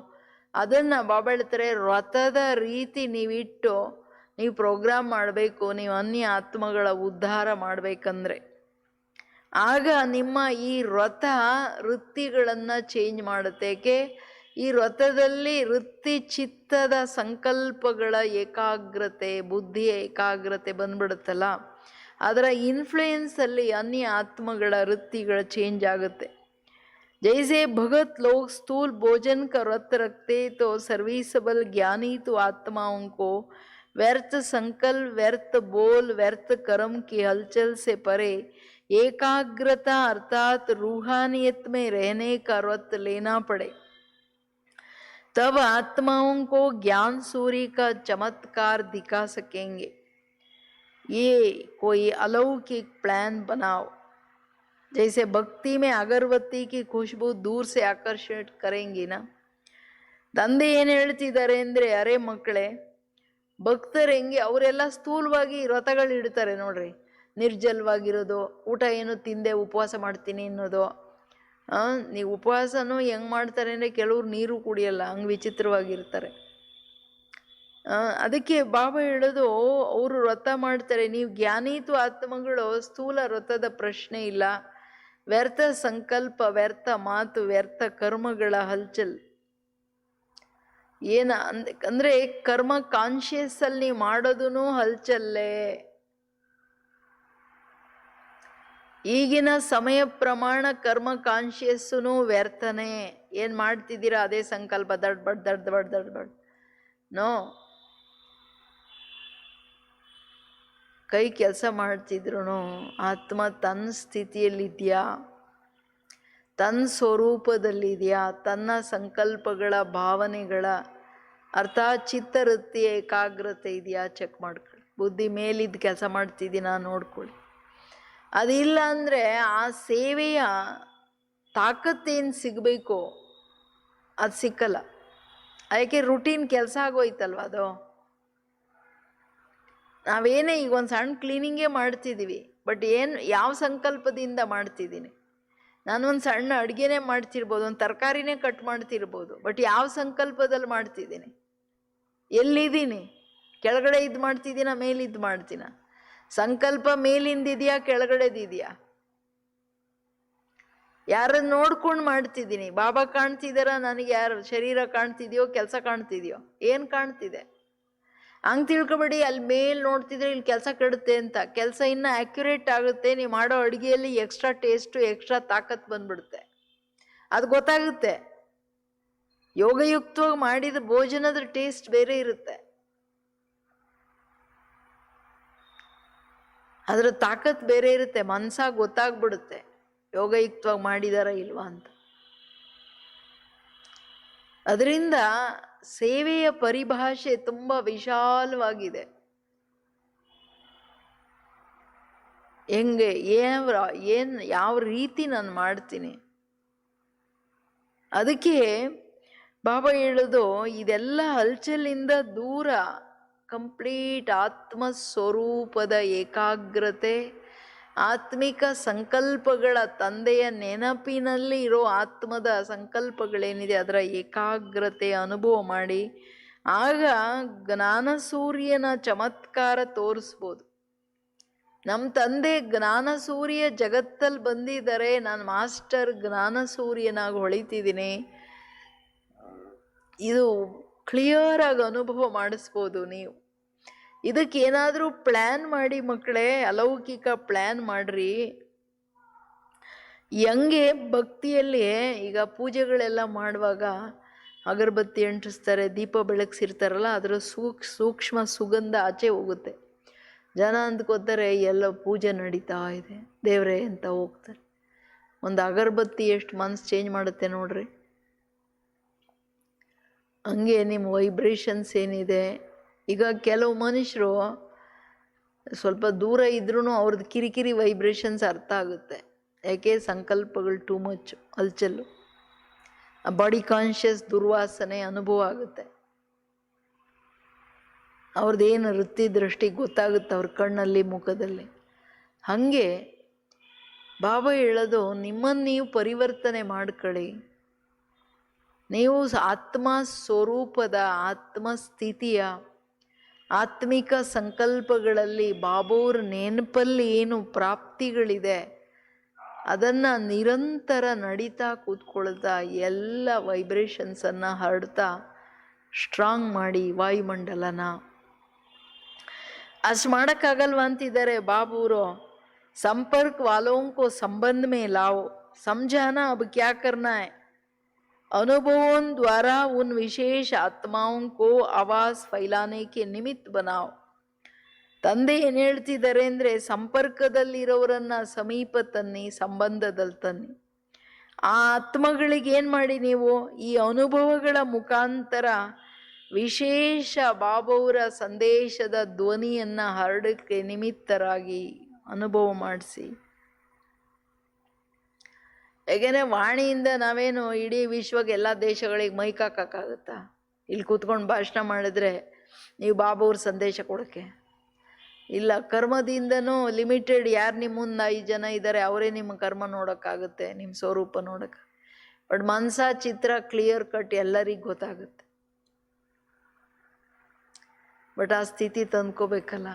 ಅದನ್ನು ಬಾಬಾ ಹೇಳ್ತಾರೆ, ವ್ರತದ ರೀತಿ ನೀವಿಟ್ಟು ನೀವು ಪ್ರೋಗ್ರಾಮ್ ಮಾಡಬೇಕು. ನೀವು ಅನ್ಯ ಆತ್ಮಗಳ ಉದ್ಧಾರ ಮಾಡಬೇಕಂದ್ರೆ ಆಗ ನಿಮ್ಮ ಈ ವ್ರತ ವೃತ್ತಿಗಳನ್ನು ಚೇಂಜ್ ಮಾಡುತ್ತೆ. ಏಕೆ? ಈ ವ್ರತದಲ್ಲಿ ವೃತ್ತಿ ಚಿತ್ತದ ಸಂಕಲ್ಪಗಳ ಏಕಾಗ್ರತೆ, ಬುದ್ಧಿಯ ಏಕಾಗ್ರತೆ ಬಂದ್ಬಿಡುತ್ತಲ್ಲ, ಅದರ ಇನ್ಫ್ಲೂಯೆನ್ಸಲ್ಲಿ ಅನ್ಯ ಆತ್ಮಗಳ ವೃತ್ತಿಗಳ ಚೇಂಜ್ ಆಗುತ್ತೆ. जैसे भगत लोग स्थूल भोजन का व्रत रखते तो सर्विसबल ज्ञानी तो आत्माओं को व्यर्थ संकल्प, व्यर्थ बोल, व्यर्थ कर्म की हलचल से परे एकाग्रता अर्थात रूहानियत में रहने का व्रत लेना पड़े. तब आत्माओं को ज्ञान सूर्य का चमत्कार दिखा सकेंगे. ये कोई अलौकिक प्लान बनाओ. जैसे भक्ति में अगरबत्ती की खुशबू दूर से आकर्षित करेंगी ना. ತಂದೆ ಏನು ಹೇಳ್ತಿದ್ದಾರೆ ಅಂದರೆ, ಅರೆ ಮಕ್ಕಳೇ, ಭಕ್ತರು ಹೆಂಗೆ ಅವರೆಲ್ಲ ಸ್ಥೂಲವಾಗಿ ವ್ರತಗಳು ಇಡ್ತಾರೆ ನೋಡ್ರಿ. ನಿರ್ಜಲವಾಗಿರೋದು, ಊಟ ಏನು ತಿಂದೆ ಉಪವಾಸ ಮಾಡ್ತೀನಿ ಅನ್ನೋದು. ನೀವು ಉಪವಾಸನೂ ಹೆಂಗೆ ಮಾಡ್ತಾರೆ ಅಂದರೆ ಕೆಲವ್ರು ನೀರು ಕುಡಿಯಲ್ಲ, ಹಂಗೆ ವಿಚಿತ್ರವಾಗಿರ್ತಾರೆ. ಅದಕ್ಕೆ ಬಾಬಾ ಹೇಳೋದು, ಅವರು ವ್ರತ ಮಾಡ್ತಾರೆ. ನೀವು ಜ್ಞಾನೀತು ಆತ್ಮಗಳು ಸ್ಥೂಲ ವ್ರತದ ಪ್ರಶ್ನೆ ಇಲ್ಲ. ವ್ಯರ್ಥ ಸಂಕಲ್ಪ, ವ್ಯರ್ಥ ಮಾತು, ವ್ಯರ್ಥ ಕರ್ಮಗಳ ಹಲ್ಚಲ್ ಏನ ಅಂದರೆ ಕರ್ಮ ಕಾನ್ಶಿಯಸ್ ಅಲ್ಲಿ ಮಾಡೋದೂ ಹಲ್ಚಲ್ಲೇ. ಈಗಿನ ಸಮಯ ಪ್ರಮಾಣ ಕರ್ಮ ಕಾನ್ಶಿಯಸ್ಸೂ ವ್ಯರ್ಥನೇ. ಏನು ಮಾಡ್ತಿದ್ದೀರಾ ಅದೇ ಸಂಕಲ್ಪ, ದಡ್ಬಡ್ ದಡ್ಬಡ್ ದಡ್ಬಡ್. ನೋ, ಕೈ ಕೆಲಸ ಮಾಡ್ತಿದ್ರು ಆತ್ಮ ತನ್ನ ಸ್ಥಿತಿಯಲ್ಲಿದೆಯಾ, ತನ್ನ ಸ್ವರೂಪದಲ್ಲಿದೆಯಾ, ತನ್ನ ಸಂಕಲ್ಪಗಳ ಭಾವನೆಗಳ ಅರ್ಥಾತ್ ಚಿತ್ತವೃತ್ತಿ ಏಕಾಗ್ರತೆ ಇದೆಯಾ ಚೆಕ್ ಮಾಡ್ಕೊಳ್ಳಿ. ಬುದ್ಧಿ ಮೇಲಿದ್ದು ಕೆಲಸ ಮಾಡ್ತಿದ್ದೀನಾ ನೋಡ್ಕೊಳ್ಳಿ. ಅದಿಲ್ಲ ಅಂದರೆ ಆ ಸೇವೆಯ ತಾಕತ್ತೇನು ಸಿಗಬೇಕೋ ಅದು ಸಿಕ್ಕಲ್ಲ. ಅದಕ್ಕೆ ರುಟೀನ್ ಕೆಲಸ ಆಗೋಯ್ತಲ್ವ ಅದು. ನಾವೇನೇ ಈಗ ಒಂದು ಸಣ್ಣ ಕ್ಲೀನಿಂಗೇ ಮಾಡ್ತಿದ್ದೀವಿ, ಬಟ್ ಏನು ಯಾವ ಸಂಕಲ್ಪದಿಂದ ಮಾಡ್ತಿದ್ದೀನಿ? ನಾನೊಂದು ಸಣ್ಣ ಅಡುಗೆನೇ ಮಾಡ್ತಿರ್ಬೋದು, ಒಂದು ತರಕಾರಿನೇ ಕಟ್ ಮಾಡ್ತಿರ್ಬೋದು, ಬಟ್ ಯಾವ ಸಂಕಲ್ಪದಲ್ಲಿ ಮಾಡ್ತಿದ್ದೀನಿ? ಎಲ್ಲಿದ್ದೀನಿ? ಕೆಳಗಡೆ ಇದು ಮಾಡ್ತಿದ್ದೀನ, ಮೇಲಿದ್ದು ಮಾಡ್ತೀನ? ಸಂಕಲ್ಪ ಮೇಲಿಂದಿದೆಯಾ ಕೆಳಗಡೆದಿದೆಯಾ? ಯಾರನ್ನು ನೋಡ್ಕೊಂಡು ಮಾಡ್ತಿದ್ದೀನಿ? ಬಾಬಾ ಕಾಣ್ತಿದಾರ, ನನಗೆ ಯಾರು ಶರೀರ ಕಾಣ್ತಿದೆಯೋ, ಕೆಲಸ ಕಾಣ್ತಿದೆಯೋ? ಏನು ಕಾಣ್ತಿದೆ? ಹಂಗೆ ತಿಳ್ಕೊಬೇಡಿ ಅಲ್ಲಿ ಮೇಲೆ ನೋಡ್ತಿದ್ರೆ ಇಲ್ಲಿ ಕೆಲಸ ಕೆಡುತ್ತೆ ಅಂತ. ಕೆಲಸ ಇನ್ನೂ ಆ್ಯಕ್ಯುರೇಟ್ ಆಗುತ್ತೆ. ನೀವು ಮಾಡೋ ಅಡುಗೆಯಲ್ಲಿ ಎಕ್ಸ್ಟ್ರಾ ಟೇಸ್ಟು, ಎಕ್ಸ್ಟ್ರಾ ತಾಕತ್ತು ಬಂದ್ಬಿಡುತ್ತೆ. ಅದು ಗೊತ್ತಾಗುತ್ತೆ. ಯೋಗಯುಕ್ತವಾಗಿ ಮಾಡಿದ ಭೋಜನದ ಟೇಸ್ಟ್ ಬೇರೆ ಇರುತ್ತೆ, ಅದರ ತಾಕತ್ ಬೇರೆ ಇರುತ್ತೆ. ಮನಸ್ಸಾಗಿ ಗೊತ್ತಾಗ್ಬಿಡುತ್ತೆ ಯೋಗಯುಕ್ತವಾಗಿ ಮಾಡಿದಾರ ಇಲ್ವಾ ಅಂತ. ಅದರಿಂದ ಸೇವೆಯ ಪರಿಭಾಷೆ ತುಂಬ ವಿಶಾಲವಾಗಿದೆ. ಹೆಂಗೆ ಯಾವ ರೀತಿ ನಾನು ಮಾಡ್ತೀನಿ? ಅದಕ್ಕೆ ಬಾಬಾ ಹೇಳೋದು, ಇದೆಲ್ಲ ಹಲ್ಚಲಿಂದ ದೂರ ಕಂಪ್ಲೀಟ್ ಆತ್ಮ ಸ್ವರೂಪದ ಏಕಾಗ್ರತೆ, ಆತ್ಮಿಕ ಸಂಕಲ್ಪಗಳ ತಂದೆಯ ನೆನಪಿನಲ್ಲಿ ಇರೋ ಆತ್ಮದ ಸಂಕಲ್ಪಗಳೇನಿದೆ ಅದರ ಏಕಾಗ್ರತೆ ಅನುಭವ ಮಾಡಿ, ಆಗ ಜ್ಞಾನ ಸೂರ್ಯನ ಚಮತ್ಕಾರ ತೋರಿಸ್ಬೋದು. ನಮ್ಮ ತಂದೆ ಜ್ಞಾನ ಸೂರ್ಯ ಜಗತ್ತಲ್ಲಿ ಬಂದಿದ್ದಾರೆ, ನಾನು ಮಾಸ್ಟರ್ ಜ್ಞಾನ ಸೂರ್ಯನಾಗಿ ಹೊಳಿತಿದ್ದೀನಿ. ಇದು ಕ್ಲಿಯರ್ ಆಗಿ ಅನುಭವ ಮಾಡಿಸ್ಬೋದು ನೀವು. ಇದಕ್ಕೇನಾದರೂ ಪ್ಲ್ಯಾನ್ ಮಾಡಿ ಮಕ್ಕಳೇ, ಅಲೌಕಿಕ ಪ್ಲ್ಯಾನ್ ಮಾಡ್ರಿ. ಹೆಂಗೆ ಭಕ್ತಿಯಲ್ಲಿ ಈಗ ಪೂಜೆಗಳೆಲ್ಲ ಮಾಡುವಾಗ ಅಗರಬತ್ತಿ ಅಂಟಿಸ್ತಾರೆ, ದೀಪ ಬೆಳಗ್ಸಿರ್ತಾರಲ್ಲ, ಅದರ ಸೂಕ್ಷ್ಮ ಸುಗಂಧ ಆಚೆ ಹೋಗುತ್ತೆ. ಜನ ಅಂದ್ಕೋತಾರೆ ಎಲ್ಲ ಪೂಜೆ ನಡೀತಾ ಇದೆ ದೇವ್ರೆ ಅಂತ ಹೋಗ್ತಾರೆ. ಒಂದು ಅಗರಬತ್ತಿ ಎಷ್ಟು ಮನಸ್ಸು ಚೇಂಜ್ ಮಾಡುತ್ತೆ ನೋಡ್ರಿ. ಹಂಗೆ ನಿಮ್ಮ ವೈಬ್ರೇಷನ್ಸ್ ಏನಿದೆ. ಈಗ ಕೆಲವು ಮನುಷ್ಯರು ಸ್ವಲ್ಪ ದೂರ ಇದ್ರೂ ಅವ್ರದ್ದು ಕಿರಿಕಿರಿ ವೈಬ್ರೇಷನ್ಸ್ ಅರ್ಥ ಆಗುತ್ತೆ. ಯಾಕೆ? ಸಂಕಲ್ಪಗಳು ಟೂ ಮಚ್ ಹಲ್ಚಲ್ಲು, ಬಾಡಿ ಕಾನ್ಷಿಯಸ್ ದುರ್ವಾಸನೆ ಅನುಭವ ಆಗುತ್ತೆ. ಅವ್ರದ್ದೇನು ವೃತ್ತಿ ದೃಷ್ಟಿ ಗೊತ್ತಾಗುತ್ತೆ ಅವ್ರ ಕಣ್ಣಲ್ಲಿ, ಮುಖದಲ್ಲಿ. ಹಾಗೆ ಬಾಬಾ ಹೇಳೋದು, ನಿಮ್ಮನ್ನು ನೀವು ಪರಿವರ್ತನೆ ಮಾಡ್ಕೊಳ್ಳಿ. ನೀವು ಆತ್ಮ ಸ್ವರೂಪದ, ಆತ್ಮಸ್ಥಿತಿಯ, ಆತ್ಮಿಕ ಸಂಕಲ್ಪಗಳಲ್ಲಿ ಬಾಬೋರ ನೆನಪಲ್ಲಿ ಏನು ಪ್ರಾಪ್ತಿಗಳಿದೆ ಅದನ್ನು ನಿರಂತರ ನಡೀತಾ ಕೂತ್ಕೊಳ್ತಾ ಎಲ್ಲ ವೈಬ್ರೇಷನ್ಸನ್ನು ಹರಡ್ತಾ ಸ್ಟ್ರಾಂಗ್ ಮಾಡಿ ವಾಯುಮಂಡಲನ. ಅಷ್ಟು ಮಾಡೋಕ್ಕಾಗಲ್ವ ಅಂತಿದ್ದಾರೆ ಬಾಬೂರು. ಸಂಪರ್ಕ वालों को संबंध में लाओ, समझाना अब क्या करना है, अनुभवों द्वारा उन विशेष आत्माओं को आवाज फैलाने के निमित्त बनाओ. ತಂದೆ ಏನು ಹೇಳ್ತಿದ್ದಾರೆ ಅಂದರೆ, ಸಂಪರ್ಕದಲ್ಲಿರೋರನ್ನ ಸಮೀಪ ತನ್ನಿ, ಸಂಬಂಧದಲ್ಲಿ ತನ್ನಿ. ಆ ಆತ್ಮಗಳಿಗೆ ಏನು ಮಾಡಿ ನೀವು ಈ ಅನುಭವಗಳ ಮುಖಾಂತರ ವಿಶೇಷ ಬಾಬೌರ ಸಂದೇಶದ ಧ್ವನಿಯನ್ನು ಹರಡಕ್ಕೆ ನಿಮಿತ್ತರಾಗಿ ಅನುಭವ ಮಾಡಿಸಿ. ಯಾಕೆಂದರೆ ವಾಣಿಯಿಂದ ನಾವೇನು ಇಡೀ ವಿಶ್ವಕ್ಕೆ ಎಲ್ಲ ದೇಶಗಳಿಗೆ ಮೈಕ್ ಹಾಕೋಕ್ಕಾಗುತ್ತಾ? ಇಲ್ಲಿ ಕೂತ್ಕೊಂಡು ಭಾಷಣ ಮಾಡಿದ್ರೆ ನೀವು ಬಾಬಾ ಅವ್ರ ಸಂದೇಶ ಕೊಡೋಕ್ಕೆ ಇಲ್ಲ. ಕರ್ಮದಿಂದನೂ ಲಿಮಿಟೆಡ್. ಯಾರು ನಿಮ್ಮ ಮುಂದೆ 5 ಜನ ಇದ್ದಾರೆ ಅವರೇ ನಿಮ್ಮ ಕರ್ಮ ನೋಡೋಕ್ಕಾಗುತ್ತೆ, ನಿಮ್ಮ ಸ್ವರೂಪ ನೋಡೋಕ್ಕೆ. ಬಟ್ ಮನಸ ಚಿತ್ರ ಕ್ಲಿಯರ್ ಕಟ್ ಎಲ್ಲರಿಗೂ ಗೊತ್ತಾಗುತ್ತೆ. ಬಟ್ ಆ ಸ್ಥಿತಿ ತಂದ್ಕೋಬೇಕಲ್ಲ,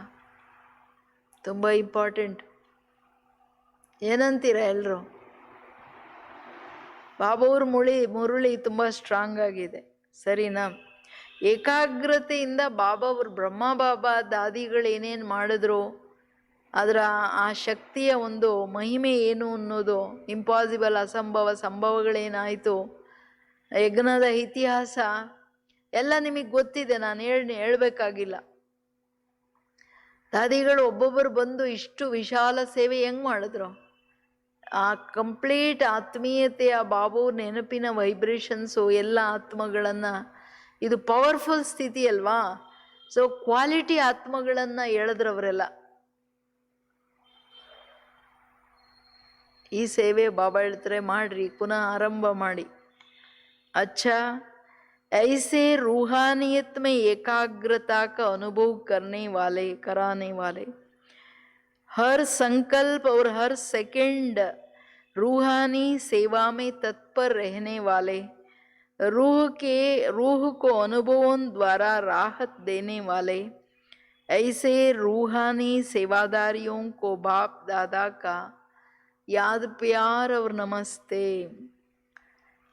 ತುಂಬ ಇಂಪಾರ್ಟೆಂಟ್. ಏನಂತೀರ ಎಲ್ಲರೂ? ಬಾಬಾವ್ರ ಮುರುಳಿ ತುಂಬ ಸ್ಟ್ರಾಂಗ್ ಆಗಿದೆ, ಸರಿನಾ? ಏಕಾಗ್ರತೆಯಿಂದ ಬಾಬಾವ್ರ ಬ್ರಹ್ಮ ಬಾಬಾ ದಾದಿಗಳು ಏನೇನು ಮಾಡಿದ್ರು, ಅದರ ಆ ಶಕ್ತಿಯ ಒಂದು ಮಹಿಮೆ ಏನು ಅನ್ನೋದು, ಇಂಪಾಸಿಬಲ್ ಅಸಂಭವ ಸಂಭವಗಳೇನಾಯಿತು, ಯಜ್ಞದ ಇತಿಹಾಸ ಎಲ್ಲ ನಿಮಗೆ ಗೊತ್ತಿದೆ. ನಾನು ಹೇಳಬೇಕಾಗಿಲ್ಲ. ದಾದಿಗಳು ಒಬ್ಬೊಬ್ಬರು ಬಂದು ಇಷ್ಟು ವಿಶಾಲ ಸೇವೆ ಹೆಂಗೆ ಮಾಡಿದ್ರು? ಆ ಕಂಪ್ಲೀಟ್ ಆತ್ಮೀಯತೆಯ ಬಾಬಾವ್ರ ನೆನಪಿನ ವೈಬ್ರೇಷನ್ಸು ಎಲ್ಲ ಆತ್ಮಗಳನ್ನು, ಇದು ಪವರ್ಫುಲ್ ಸ್ಥಿತಿ ಅಲ್ವಾ? ಸೊ ಕ್ವಾಲಿಟಿ ಆತ್ಮಗಳನ್ನು ಎಳೆದ್ರವರೆಲ್ಲ. ಈ ಸೇವೆ ಬಾಬಾ ಹೇಳ್ತಾರೆ ಮಾಡ್ರಿ, ಪುನಃ ಆರಂಭ ಮಾಡಿ. अच्छा, ऐसे रूहानियत में एकाग्रता का अनुभव कराने वाले हर संकल्प और हर सेकंड रूहानी सेवा में तत्पर रहने वाले, रूह को अनुभवों द्वारा राहत देने वाले ऐसे रूहानी सेवादारियों को बाप दादा का याद प्यार और नमस्ते.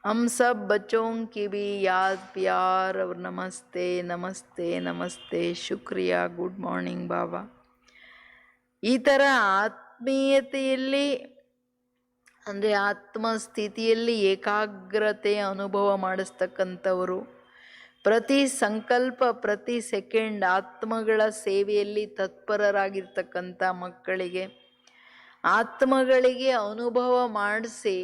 हम सब बच्चों की भी याद प्यार और नमस्ते नमस्ते नमस्ते. ಶುಕ್ರಿಯಾ. ಗುಡ್ ಮಾರ್ನಿಂಗ್ ಬಾಬಾ. ಈ ಥರ ಆತ್ಮೀಯತೆಯಲ್ಲಿ ಅಂದರೆ ಆತ್ಮಸ್ಥಿತಿಯಲ್ಲಿ ಏಕಾಗ್ರತೆಯ ಅನುಭವ ಮಾಡಿಸ್ತಕ್ಕಂಥವರು, ಪ್ರತಿ ಸಂಕಲ್ಪ ಪ್ರತಿ ಸೆಕೆಂಡ್ ಆತ್ಮಗಳ ಸೇವೆಯಲ್ಲಿ ತತ್ಪರರಾಗಿರ್ತಕ್ಕಂಥ ಮಕ್ಕಳಿಗೆ, ಆತ್ಮಗಳಿಗೆ ಅನುಭವ ಮಾಡಿಸಿ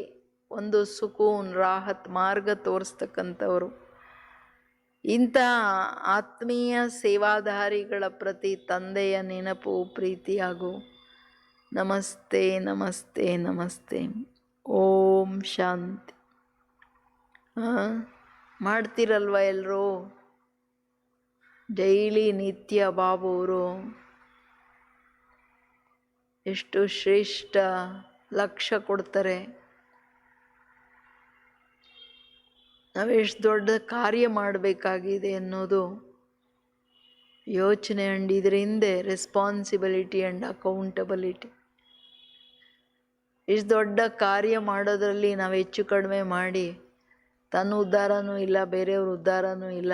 ಒಂದು ಸುಕೂನ್ ರಾಹತ್ ಮಾರ್ಗ ತೋರಿಸ್ತಕ್ಕಂಥವರು. ಇಂಥ ಆತ್ಮೀಯ ಸೇವಾಧಾರಿಗಳ ಪ್ರತಿ ತಂದೆಯ ನೆನಪು ಪ್ರೀತಿ ಹಾಗೂ ನಮಸ್ತೆ ನಮಸ್ತೆ ನಮಸ್ತೆ. ಓಂ ಶಾಂತಿ. ಮಾಡ್ತಿರಲ್ವ ಎಲ್ಲರೂ? ಡೈಲಿ ನಿತ್ಯ ಬಾಬುವರು ಎಷ್ಟು ಶ್ರೇಷ್ಠ ಲಕ್ಷ್ಯ ಕೊಡ್ತಾರೆ. ನಾವೆಷ್ಟು ದೊಡ್ಡ ಕಾರ್ಯ ಮಾಡಬೇಕಾಗಿದೆ ಅನ್ನೋದು ಯೋಚನೆ. ಅಂಡ್ ಇದ್ರ ಹಿಂದೆ ರೆಸ್ಪಾನ್ಸಿಬಿಲಿಟಿ ಆ್ಯಂಡ್ ಅಕೌಂಟಬಿಲಿಟಿ. ಇಷ್ಟು ದೊಡ್ಡ ಕಾರ್ಯ ಮಾಡೋದ್ರಲ್ಲಿ ನಾವು ಹೆಚ್ಚು ಕಡಿಮೆ ಮಾಡಿ ತನ್ನ ಉದ್ಧಾರನೂ ಇಲ್ಲ, ಬೇರೆಯವ್ರ ಉದ್ಧಾರನೂ ಇಲ್ಲ,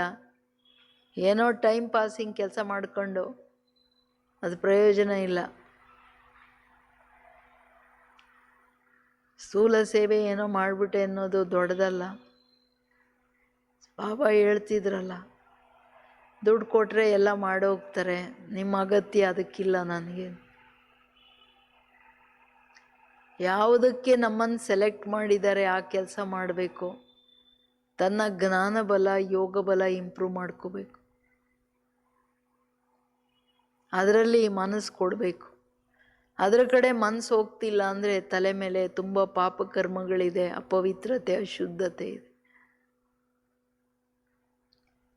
ಏನೋ ಟೈಮ್ ಪಾಸಿಂಗ್ ಕೆಲಸ ಮಾಡಿಕೊಂಡು ಅದು ಪ್ರಯೋಜನ ಇಲ್ಲ. ಸ್ಥೂಲ ಸೇವೆ ಏನೋ ಮಾಡಿಬಿಟ್ಟೆ ಅನ್ನೋದು ದೊಡ್ಡದಲ್ಲ. ಬಾಬಾ ಹೇಳ್ತಿದ್ರಲ್ಲ, ದುಡ್ಡು ಕೊಟ್ಟರೆ ಎಲ್ಲ ಮಾಡೋಗ್ತಾರೆ, ನಿಮ್ಮ ಅಗತ್ಯ ಅದಕ್ಕಿಲ್ಲ ನನಗೆ. ಯಾವುದಕ್ಕೆ ನಮ್ಮನ್ನು ಸೆಲೆಕ್ಟ್ ಮಾಡಿದ್ದಾರೆ ಆ ಕೆಲಸ ಮಾಡಬೇಕು. ತನ್ನ ಜ್ಞಾನ ಬಲ ಯೋಗ ಬಲ ಇಂಪ್ರೂವ್ ಮಾಡ್ಕೋಬೇಕು, ಅದರಲ್ಲಿ ಮನಸ್ಸು ಕೊಡಬೇಕು. ಅದರ ಕಡೆ ಮನಸ್ಸು ಹೋಗ್ತಿಲ್ಲ ಅಂದರೆ ತಲೆ ಮೇಲೆ ತುಂಬ ಪಾಪಕರ್ಮಗಳಿದೆ, ಅಪವಿತ್ರತೆ ಅಶುದ್ಧತೆ ಇದೆ.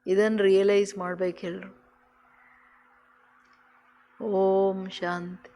ಇದನ್ನು ರಿಯಲೈಸ್ ಮಾಡಬೇಕೆಲ್ಲರೂ. ಓಂ ಶಾಂತಿ.